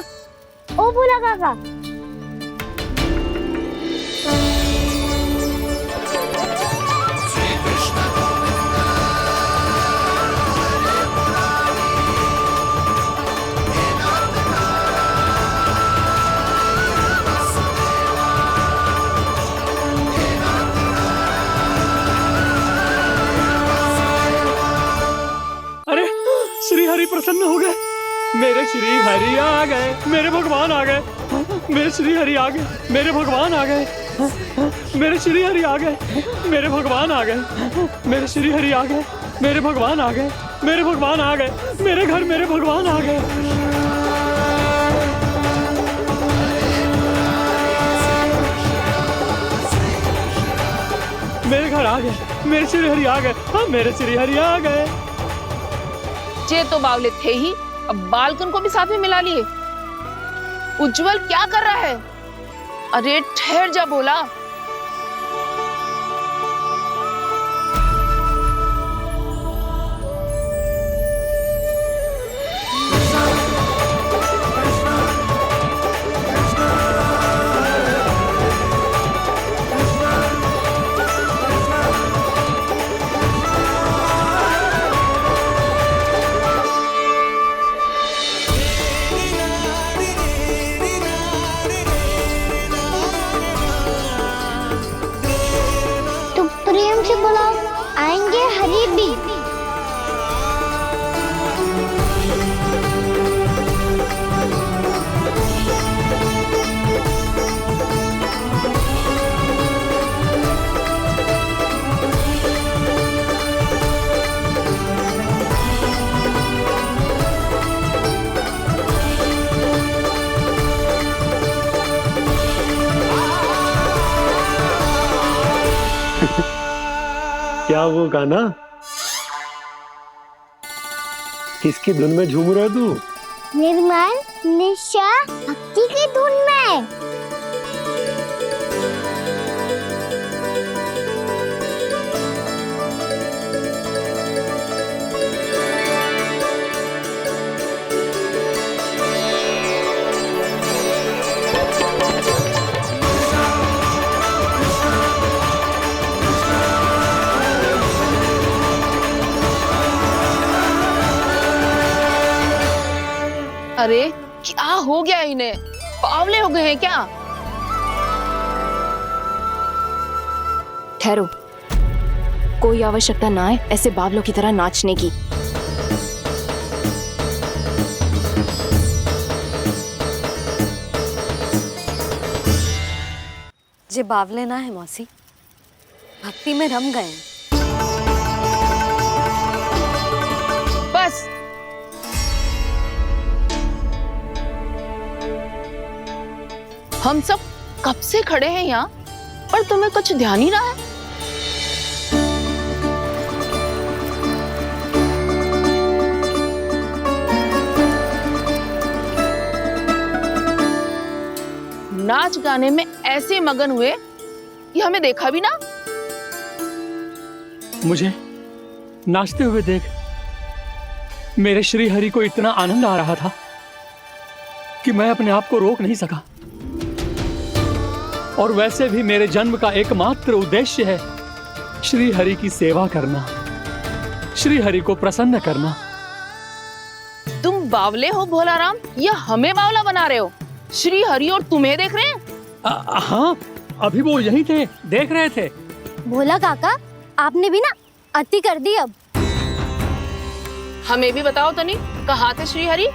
ओ भोला काका। अरे श्री हरि प्रसन्न हो गए। मेरे श्री हरि आ गए, मेरे भगवान आ गए। मेरे श्री हरि आ गए, मेरे भगवान आ गए। मेरे श्री हरि आ गए, मेरे भगवान आ गए। मेरे श्री हरि आ गए, मेरे भगवान आ गए। मेरे भगवान आ गए, मेरे घर मेरे भगवान आ गए। मेरे घर आ गए, मेरे श्री हरि आ गए। हाँ, मेरे श्री हरि आ गए। ये तो बावले थे ही, अब बालकन को भी साथ में मिला लिए। उज्जवल क्या कर रहा है? अरे ठहर जा भोला। प्रेम से बुलाओ, आएंगे हरि भी। क्या वो गाना? किसकी धुन में झूम रहा तू? निर्मल निशा भक्ति की धुन में। अरे क्या हो गया इन्हें? पावले हो गए हैं क्या? ठहरो, कोई आवश्यकता ना है ऐसे बावलों की तरह नाचने की। जे बावले ना है मौसी, भक्ति में रम गए। बस हम सब कब से खड़े हैं यहाँ, पर तुम्हें कुछ ध्यान ही ना है। नाच गाने में ऐसे मगन हुए कि हमें देखा भी ना। मुझे नाचते हुए देख मेरे श्री हरि को इतना आनंद आ रहा था कि मैं अपने आप को रोक नहीं सका। और वैसे भी मेरे जन्म का एकमात्र उद्देश्य है श्री हरि की सेवा करना, श्री हरि को प्रसन्न करना। तुम बावले हो भोला राम, या हमें बावला बना रहे हो? श्री हरि और तुम्हें देख रहे हैं? हाँ, अभी वो यहीं थे, देख रहे थे। भोला काका, आपने भी ना अति कर दी। अब हमें भी बताओ तनी, कहाँ थे श्री हरि?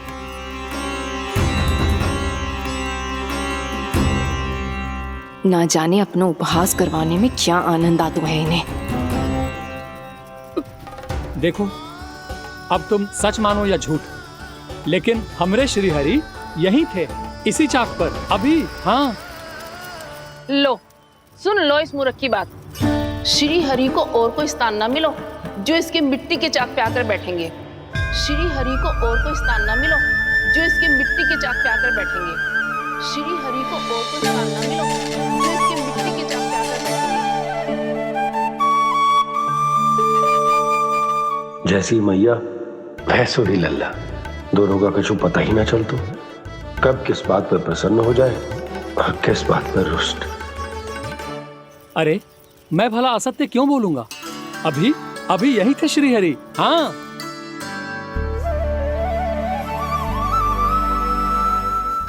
ना जाने अपना उपहास करवाने में क्या आनंद आता है इन्हें। देखो, अब तुम सच मानो या झूठ, लेकिन हमरे श्री हरि यहीं थे, इसी चाक पर अभी। हाँ, लो सुन लो इस मूर्ख की बात। श्री हरि को और कोई स्थान ना मिलो जो इसके मिट्टी के चाक पे आकर बैठेंगे। श्री हरि को और कोई स्थान ना मिलो जो इसके मिट्टी के चाक पे आकर बैठेंगे। श्री हरि को और कोई स्थान ना मिलो जो इसके मिट्टी के चाक पे आकर बैठेंगे। जैसी मैया भैंसुरी लल्ला, दोनों का कुछ पता ही ना चलतो, कब किस बात पर प्रसन्न हो जाए और किस बात पर रुष्ट। अरे मैं भला असत्य क्यों बोलूंगा? अभी अभी यही थे श्री हरि। हाँ,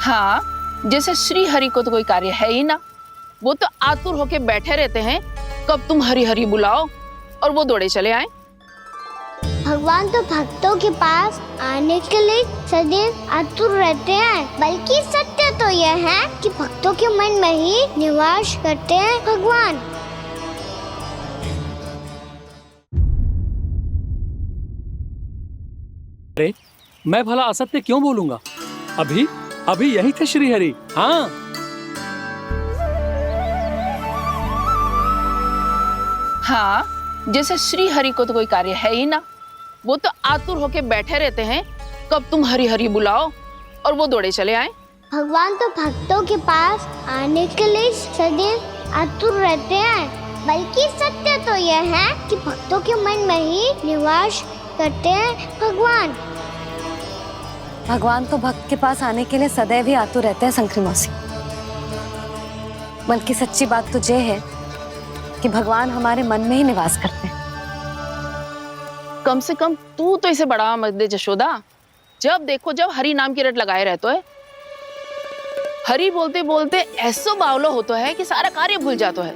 हाँ, जैसे श्री हरि को तो कोई कार्य है ही ना, वो तो आतुर होके बैठे रहते हैं कब तुम हरि हरि बुलाओ और वो दौड़े चले आए। भगवान तो भक्तों के पास आने के लिए सदैव आतुर रहते हैं, बल्कि सत्य तो यह है कि भक्तों के मन में ही निवास करते हैं भगवान। अरे मैं भला असत्य क्यों बोलूंगा? अभी अभी यही थे श्री हरि। हाँ, हाँ, जैसे श्री हरि को तो कोई कार्य है ही ना, वो तो आतुर होके बैठे रहते हैं कब तुम हरि हरि बुलाओ और वो दौड़े चले आए। भगवान तो भक्तों के पास आने के लिए सदैव आतुर रहते हैं, बल्कि सत्य तो यह है कि भक्तों के मन में ही निवास करते हैं भगवान। भगवान तो भक्त के पास आने के लिए सदैव ही आतुर रहते हैं शंकरी मौसी। बल्कि सच्ची बात तो ये है कि भगवान हमारे मन में ही निवास करते हैं। कम से कम तू तो इसे बढ़ावा मत दे जशोदा। जब देखो जब हरि नाम की रट लगाए रहते है। हरि बोलते बोलते ऐसो बावलो होता है कि सारा कार्य भूल जाता है।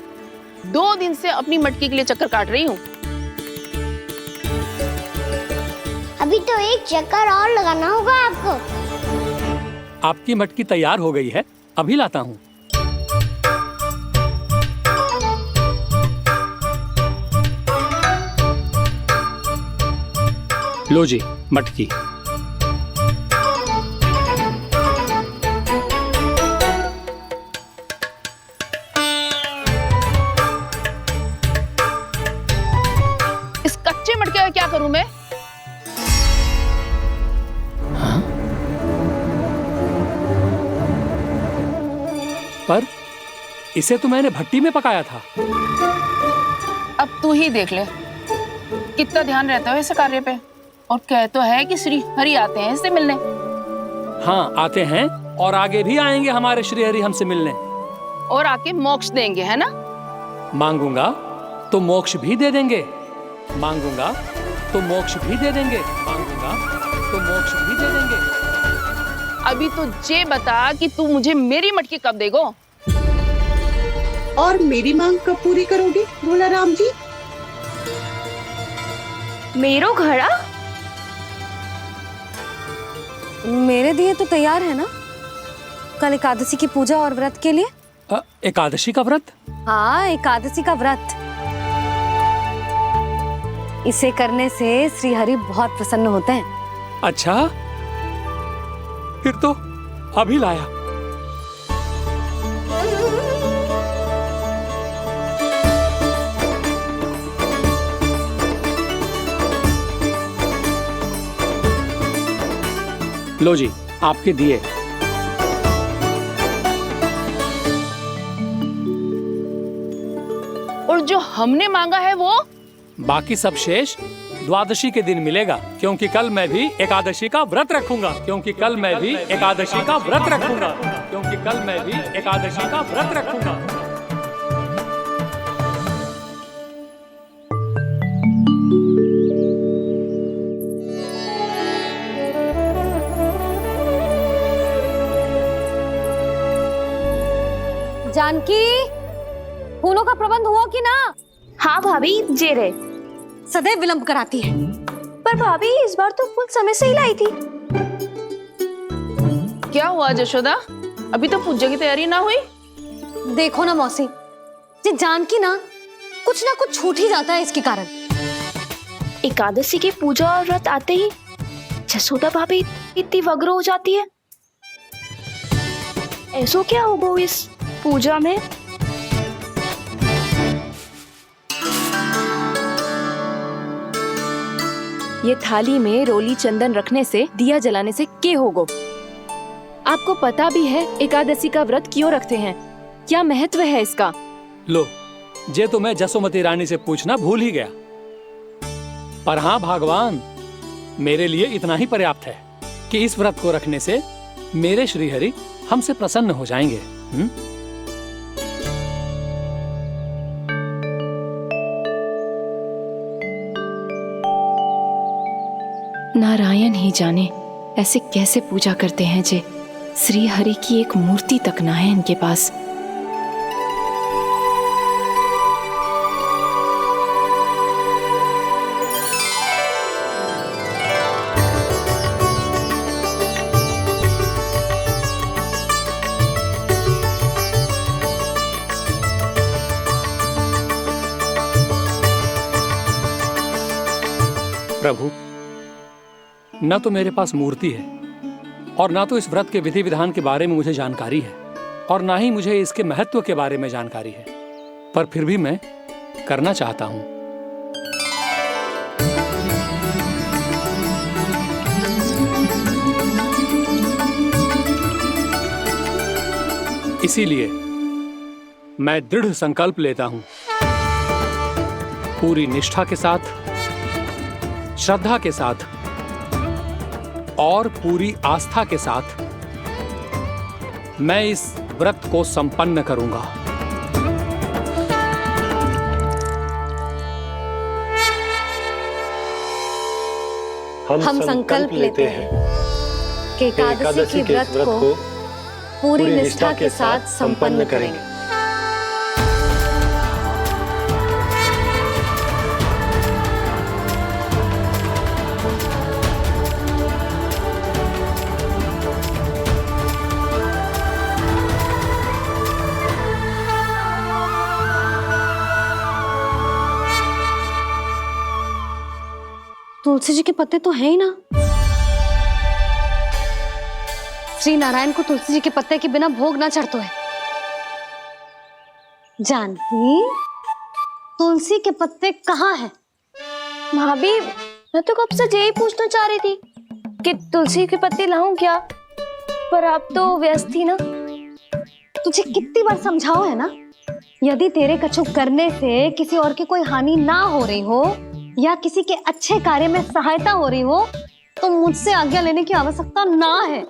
2 दिन से अपनी मटकी के लिए चक्कर काट रही हूँ। अभी तो एक चक्कर और लगाना होगा आपको। आपकी मटकी तैयार हो गई है, अभी लाता हूँ। लो जी मटकी। इस कच्चे मटके का क्या करूं मैं? पर इसे तो मैंने भट्टी में पकाया था। अब तू ही देख ले कितना ध्यान रहता है इस कार्य पे। और कह तो है कि श्री हरि आते हैं इससे मिलने। हाँ आते हैं और आगे भी आएंगे हमारे श्री हरि हमसे मिलने। और आके मोक्ष देंगे, है ना? मांगूंगा तो मोक्ष भी दे देंगे, मांगूंगा तो मोक्ष भी दे देंगे, मांगूंगा तो मोक्ष भी दे देंगे। अभी तो ये बता कि तू मुझे मेरी मटकी कब देगो? और मेरी मांग कब पूरी करोगे भोला राम जी? मेरो घड़ा मेरे दिए तो तैयार है ना? कल एकादशी की पूजा और व्रत के लिए। एकादशी का व्रत? हाँ, एकादशी का व्रत। इसे करने से श्री हरि बहुत प्रसन्न होते हैं। अच्छा, फिर तो अभी लाया। लो जी आपके दिए। और जो हमने मांगा है वो? बाकी सब शेष द्वादशी के दिन मिलेगा, क्योंकि कल मैं भी एकादशी का व्रत रखूंगा, क्योंकि कल मैं भी एकादशी का व्रत रखूंगा, क्योंकि कल मैं भी एकादशी का व्रत रखूंगा। जानकी, फूलों का प्रबंध हुआ कि ना? हाँ भाभी, जे रहे। सदैव विलंब कराती है। पर भाभी इस बार तो फूल समय से ही लाई थी। क्या हुआ जशोदा? अभी तो पूजा की तैयारी ना हुई? देखो ना मौसी, ये जानकी ना कुछ छूट ही जाता है इसके कारण। एकादशी की पूजा और व्रत आते ही जसोदा भाभी इतनी वग्र हो जाती है। ऐसो क्या होगा इस पूजा में? ये थाली में रोली चंदन रखने से, दिया जलाने से के होगो? आपको पता भी है एकादशी का व्रत क्यों रखते हैं, क्या महत्व है इसका? लो, जे तो मैं जसोमती रानी से पूछना भूल ही गया। पर हाँ भगवान, मेरे लिए इतना ही पर्याप्त है कि इस व्रत को रखने से मेरे श्रीहरि हमसे प्रसन्न हो जाएंगे। नारायण ही जाने ऐसे कैसे पूजा करते हैं जे श्री हरि की एक मूर्ति तक ना है इनके पास। प्रभु, न तो मेरे पास मूर्ति है और ना तो इस व्रत के विधि विधान के बारे में मुझे जानकारी है और ना ही मुझे इसके महत्व के बारे में जानकारी है, पर फिर भी मैं करना चाहता हूं। इसीलिए मैं दृढ़ संकल्प लेता हूं, पूरी निष्ठा के साथ, श्रद्धा के साथ और पूरी आस्था के साथ मैं इस व्रत को संपन्न करूंगा। हम संकल्प लेते हैं कि एकादशी के व्रत को पूरी निष्ठा के साथ संपन्न करेंगे। तुलसी जी के पत्ते तो हैं ही ना। श्री नारायण को तुलसी जी के पत्ते के बिना भोग ना चढ़तो है। जानकी, तुलसी के पत्ते कहाँ हैं? भाभी, मैं तो कब से यही पूछना चाह रही थी कि तुलसी के पत्ते लाऊं क्या, पर आप तो व्यस्त थी ना। तुझे कितनी बार समझाओ है ना, यदि तेरे कछु करने से किसी और की कोई हानि ना हो रही हो या किसी के अच्छे कार्य में सहायता हो रही हो तो मुझसे आज्ञा लेने की आवश्यकता ना है।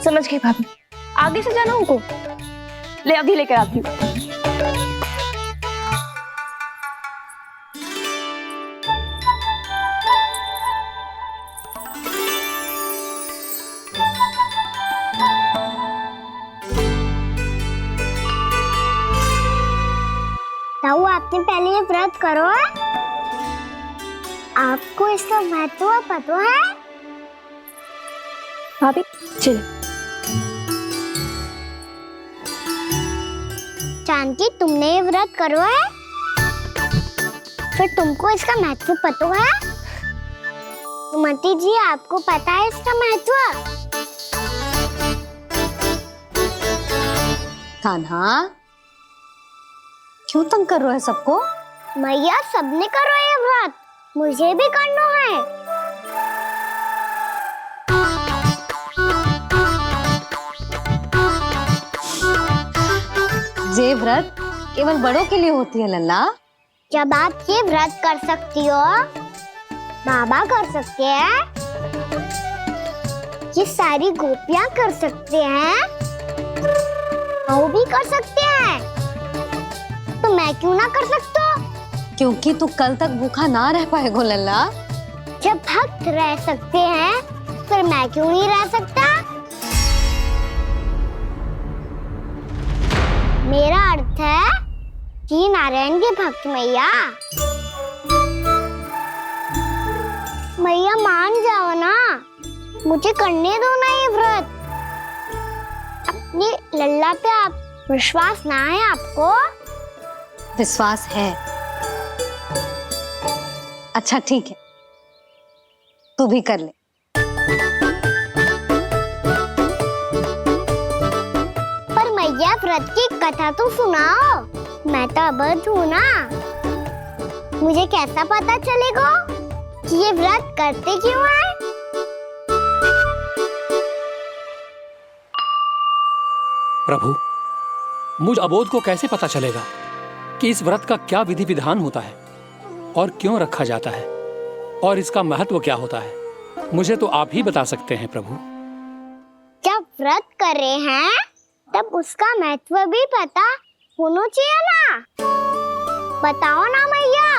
समझ गई भाभी, आगे से जाना उनको। ले अभी लेकर आती हूँ। ताऊ, आपने पहले ये व्रत करो है? आपको इसका महत्व पता है? भाभी चल। जानकी, तुमने ये व्रत करो है, फिर तुमको इसका महत्व पता है? सुमति जी, आपको पता है इसका महत्व? कान्हा, क्यों तंग कर रहे हो सबको? मैया, सबने करो ये व्रत, मुझे भी करना है। ये व्रत केवल बड़ों के लिए होती है लल्ला। जब आप ये व्रत कर सकती हो, बाबा कर सकते हैं, ये सारी गोपियां कर सकते हैं, वो भी कर सकते हैं, तो मैं क्यों ना कर सकता? क्योंकि तू कल तक भूखा ना रह पाएगा लल्ला। जब भक्त रह सकते हैं, फिर मैं क्यों नहीं रह सकता? मेरा अर्थ है कि नारायण के भक्त मैया। मैया, मान जाओ ना, मुझे करने दो ना ये व्रत। अपनी लल्ला पे आप विश्वास ना है आपको? विश्वास है। अच्छा ठीक है, तू भी कर ले। पर मैया व्रत की कथा तो सुनाओ, मैं तो अबध हूँ ना। मुझे कैसा पता चलेगा कि ये व्रत करते क्यों हैं? प्रभु, मुझ अबोध को कैसे पता चलेगा कि इस व्रत का क्या विधि विधान होता है और क्यों रखा जाता है और इसका महत्व क्या होता है? मुझे तो आप ही बता सकते हैं प्रभु। जब व्रत कर रहे हैं तब उसका महत्व भी पता होना चाहिए ना। बताओ ना मैया,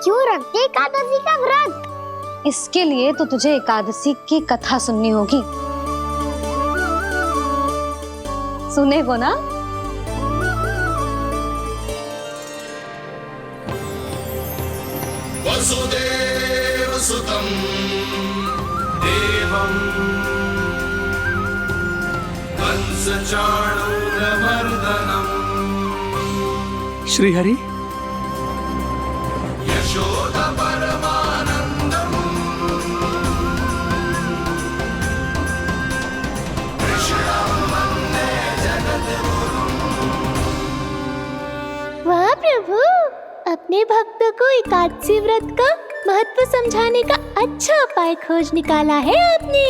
क्यों रखते एकादशी का व्रत? इसके लिए तो तुझे एकादशी की कथा सुननी होगी। सुनेगो ना? वसुदेव सुतं देवं कंस चाणूरमर्दनम् श्रीहरि, यशोदा परमानंदम् कृष्णं वन्दे जगद्गुरुम्। वाह प्रभु, अपने भक्तों को एकादशी व्रत का महत्व समझाने का अच्छा उपाय खोज निकाला है आपने।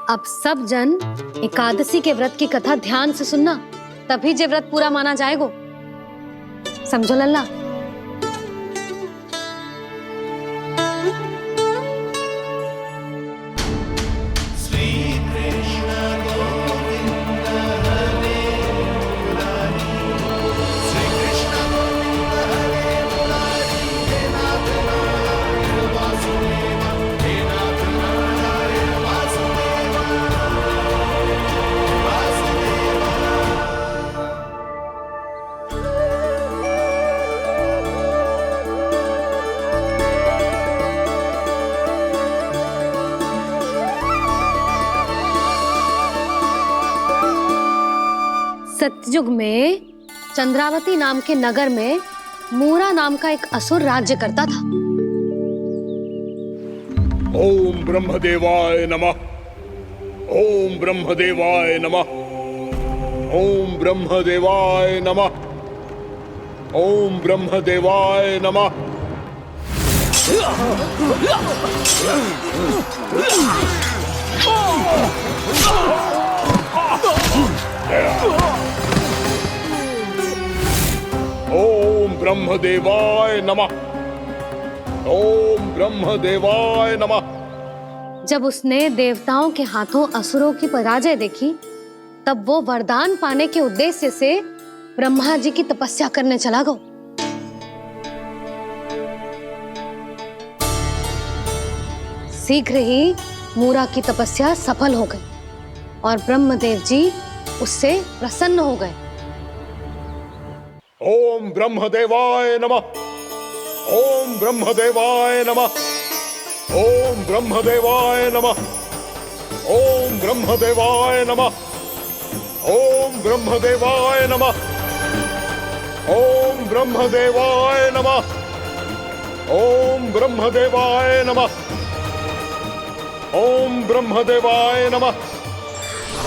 अब सब जन एकादशी के व्रत की कथा ध्यान से सुनना, तभी जे व्रत पूरा माना जाएगा। समझो लल्ला? सतयुग में चंद्रावती नाम के नगर में मूरा नाम का एक असुर राज्य करता था। ओम ब्रह्मदेवाय नमः। ओम ब्रह्मदेवाय नमः। ओम ब्रह्मदेवाय नमः। ओम ब्रह्मदेवाय नमः। ओम ब्रह्मदेवाय नमः। ओम ब्रह्मदेवाय नमः। जब उसने देवताओं के हाथों असुरों की पराजय देखी, तब वो वरदान पाने के उद्देश्य से ब्रह्मा जी की तपस्या करने चला गया। शीघ्र ही मूरा की तपस्या सफल हो गई और ब्रह्मदेव जी उससे प्रसन्न हो गए। ओम ब्रह्मदेवाय नमः। ओम ब्रह्मदेवाय नमः। ओम ब्रह्मदेवाय नमः। ओम ब्रह्मदेवाय नमः। ओम ब्रह्मदेवाय नमः। ओम ब्रह्मदेवाय नमः। ओम ब्रह्मदेवाय नमः। ओम ब्रह्मदेवाय नमः।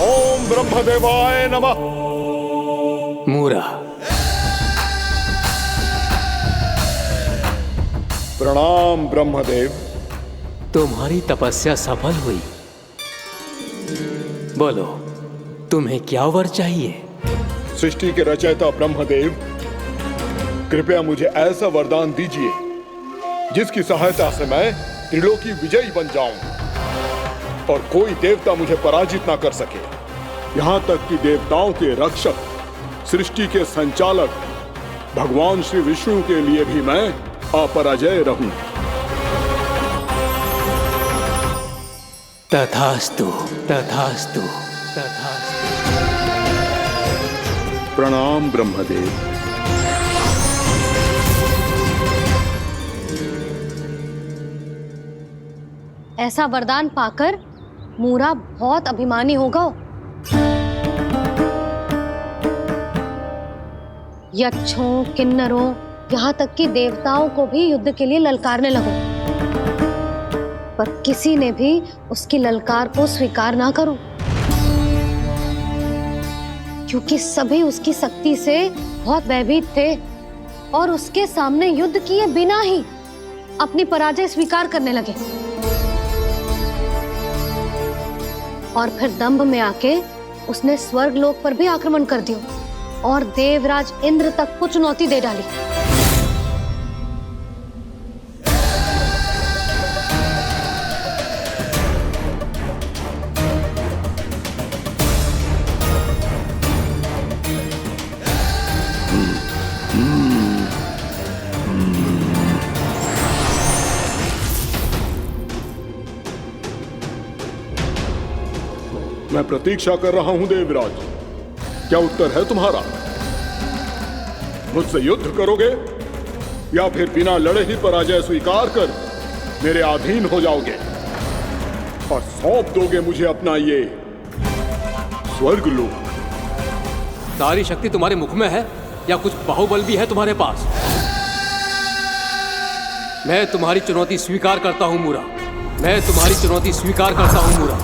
ओम ब्रह्मदेवाय नमः। मूरा, प्रणाम ब्रह्मदेव। तुम्हारी तपस्या सफल हुई। बोलो, तुम्हें क्या वर चाहिए? सृष्टि के रचयिता ब्रह्मदेव, कृपया मुझे ऐसा वरदान दीजिए जिसकी सहायता से मैं त्रिलोकी विजयी बन जाऊं और कोई देवता मुझे पराजित ना कर सके। यहां तक कि देवताओं के रक्षक, सृष्टि के संचालक भगवान श्री विष्णु के लिए भी मैं अपराजय रहूं। तथास्तु, तथास्तु, तथास्तु। प्रणाम ब्रह्मदेव। ऐसा वरदान पाकर मूरा बहुत अभिमानी होगा। यक्षों, किन्नरों, यहाँ तक कि देवताओं को भी युद्ध के लिए ललकारने लगो, पर किसी ने भी उसकी ललकार को स्वीकार ना करो, क्योंकि सभी उसकी शक्ति से बहुत भयभीत थे और उसके सामने युद्ध किए बिना ही अपनी पराजय स्वीकार करने लगे। और फिर दंभ में आके उसने स्वर्ग लोक पर भी आक्रमण कर दिया और देवराज इंद्र तक को चुनौती दे डाली। मैं प्रतीक्षा कर रहा हूं देवराज, क्या उत्तर है तुम्हारा? मुझसे युद्ध करोगे या फिर बिना लड़े ही पराजय स्वीकार कर मेरे अधीन हो जाओगे और सौंप दोगे मुझे अपना ये स्वर्ग लोक? सारी शक्ति तुम्हारे मुख में है या कुछ बाहुबल भी है तुम्हारे पास? मैं तुम्हारी चुनौती स्वीकार करता हूं मूरा, मैं तुम्हारी चुनौती स्वीकार करता हूं मूरा।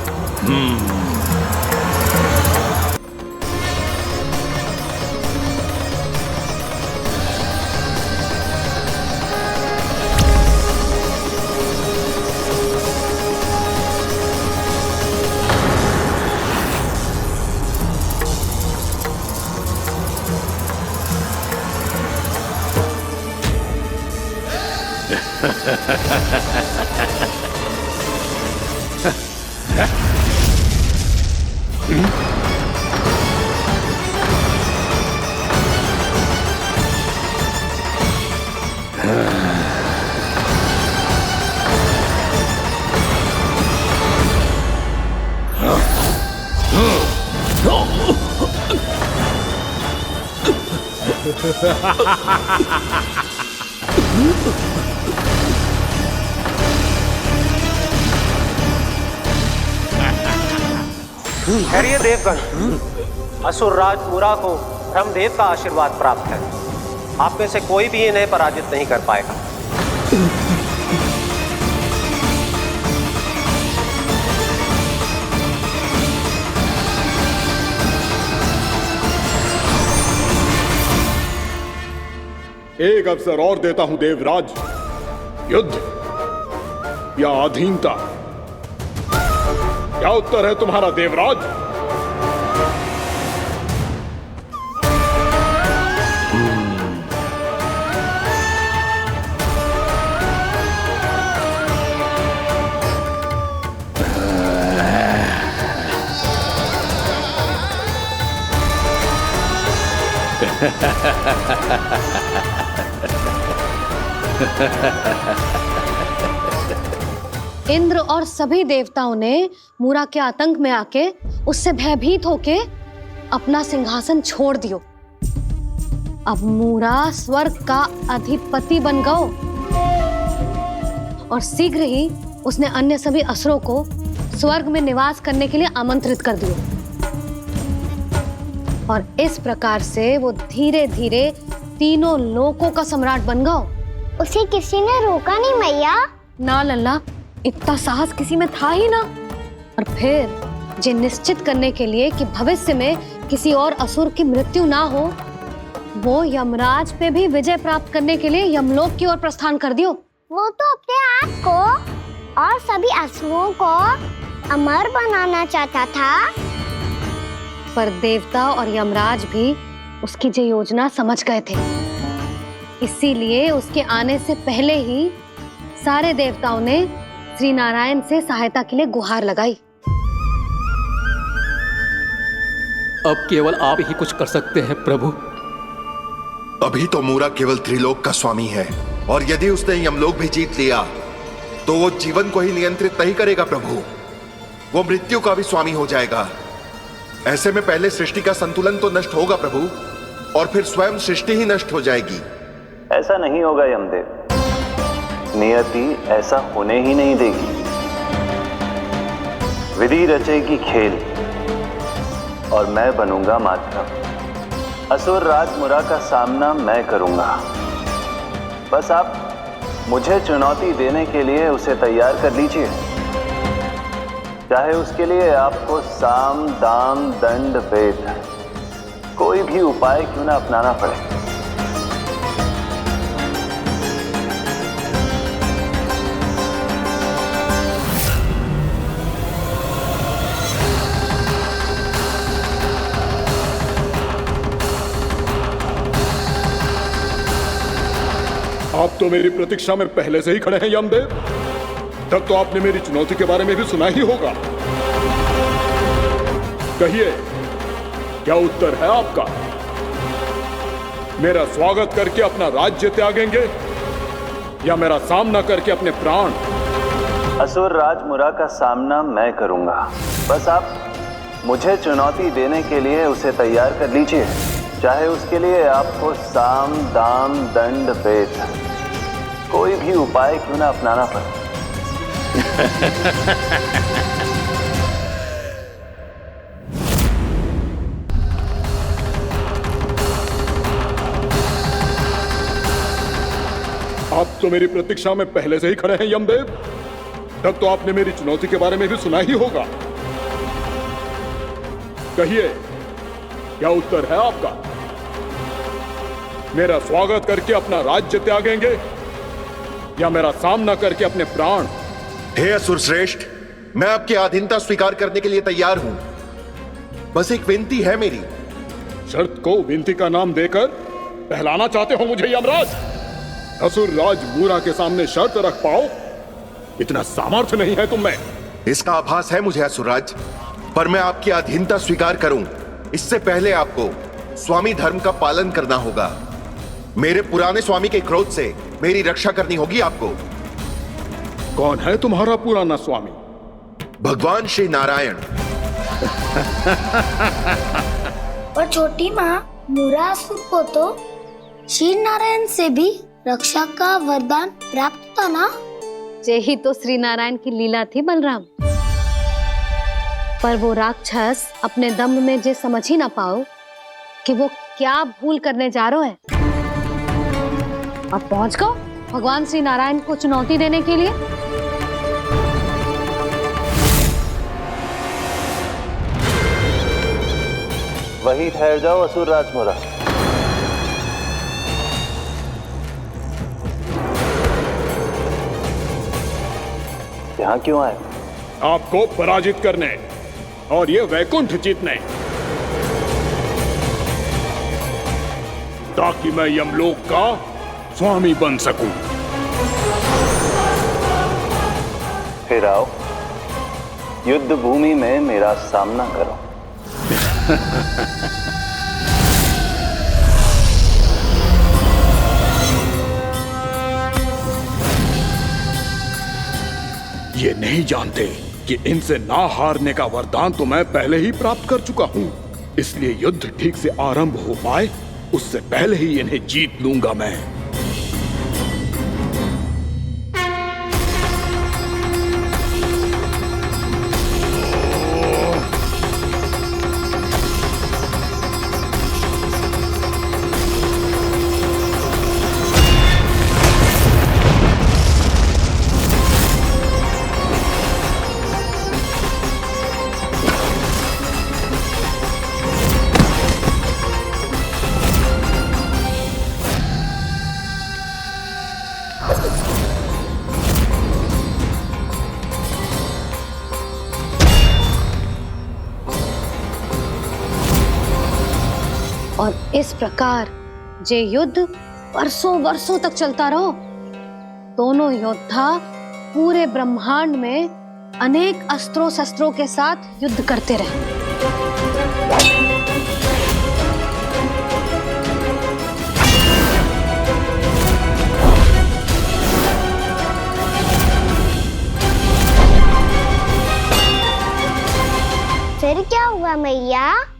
खैरिए देवगण, असुर राज मूरा को ब्रह्मदेव का आशीर्वाद प्राप्त है। आप में से कोई भी इन्हें पराजित नहीं कर पाएगा। एक अवसर और देता हूं देवराज, युद्ध या अधीनता, क्या उत्तर है तुम्हारा देवराज? इंद्र और सभी देवताओं ने मूरा के आतंक में आके उससे भयभीत होके अपना सिंहासन छोड़ दियो। अब मूरा स्वर्ग का अधिपति बन गयो और शीघ्र ही उसने अन्य सभी असुरों को स्वर्ग में निवास करने के लिए आमंत्रित कर दियो। और इस प्रकार से वो धीरे धीरे तीनों लोकों का सम्राट बन गयो। उसे किसी ने रोका नहीं मैया? ना लल्ला, इतना साहस किसी में था ही ना। और फिर जे निश्चित करने के लिए कि भविष्य में किसी और असुर की मृत्यु ना हो, वो यमराज पे भी विजय प्राप्त करने के लिए यमलोक की ओर प्रस्थान कर दियो। वो तो अपने आप को और सभी असुरों को अमर बनाना चाहता था, पर देवता और यमराज भी उसकी जो योजना समझ गए थे। इसीलिए उसके आने से पहले ही सारे देवताओं ने श्री नारायण से सहायता के लिए गुहार लगाई। अब केवल आप ही कुछ कर सकते हैं प्रभु। अभी तो मूरा केवल त्रिलोक का स्वामी है, और यदि उसने यमलोक भी जीत लिया तो वो जीवन को ही नियंत्रित नहीं करेगा प्रभु, वो मृत्यु का भी स्वामी हो जाएगा। ऐसे में पहले सृष्टि का संतुलन तो नष्ट होगा प्रभु, और फिर स्वयं सृष्टि ही नष्ट हो जाएगी। ऐसा नहीं होगा यमदेव, नियति ऐसा होने ही नहीं देगी। विधि रचेगी खेल और मैं बनूंगा माध्यम। असुर राज मुरा का सामना मैं करूंगा। बस आप मुझे चुनौती देने के लिए उसे तैयार कर लीजिए, चाहे उसके लिए आपको साम दाम दंड भेद कोई भी उपाय क्यों ना अपनाना पड़े। आप तो मेरी प्रतीक्षा में पहले से ही खड़े हैं यमदेव। तब तो आपने मेरी चुनौती के बारे में भी सुना ही होगा। कहिए, क्या उत्तर है आपका? मेरा स्वागत करके अपना राज्य त्यागेंगे या मेरा सामना करके अपने प्राण? असुर राज मुरा का सामना मैं करूंगा। बस आप मुझे चुनौती देने के लिए उसे तैयार कर लीजिए, चाहे उसके लिए आपको साम दाम दंड भेद कोई भी उपाय क्यों ना अपनाना पड़े। आप तो मेरी प्रतीक्षा में पहले से ही खड़े हैं यमदेव। तब तो आपने मेरी चुनौती के बारे में भी सुना ही होगा। कहिए, क्या उत्तर है आपका? मेरा स्वागत करके अपना राज्य त्यागेंगे या मेरा सामना करके अपने प्राण? हे असुर श्रेष्ठ, मैं आपकी अधीनता स्वीकार करने के लिए तैयार हूं। बस एक विनती है मेरी। शर्त को विनती का नाम देकर पहलाना चाहते हो मुझे यमराज? असुर राज मूरा के सामने शर्त रख पाओ, इतना सामर्थ्य नहीं है तुम में। इसका आभास है मुझे असुरराज, पर मैं आपकी अधीनता स्वीकार करूं इससे पहले आपको स्वामी धर्म का पालन करना होगा। मेरे पुराने स्वामी के क्रोध से मेरी रक्षा करनी होगी आपको। कौन है तुम्हारा पुराना स्वामी? भगवान श्री नारायण। और छोटी माँ मूरासुर को तो श्री नारायण से भी रक्षा का वरदान प्राप्त था ना? यही तो श्री नारायण की लीला थी बलराम। पर वो राक्षस अपने दम में जे समझ ही ना पाओ कि वो क्या भूल करने जा रहा है, और पहुंच गो भगवान श्री नारायण को चुनौती देने के लिए। वही ठहर जाओ असुर राज मुरा। यहां क्यों आए? आपको पराजित करने और ये वैकुंठ जीतने, ताकि मैं यमलोक का स्वामी बन सकूं। फिर आओ, युद्ध भूमि में मेरा सामना करो। ये नहीं जानते कि इनसे ना हारने का वरदान तो मैं पहले ही प्राप्त कर चुका हूं, इसलिए युद्ध ठीक से आरंभ हो पाए उससे पहले ही इन्हें जीत लूंगा मैं। इस प्रकार जे युद्ध वर्षों वर्षों तक चलता रहो, दोनों योद्धा पूरे ब्रह्मांड में अनेक अस्त्रों शस्त्रों के साथ युद्ध करते रहे। फिर क्या हुआ मैया?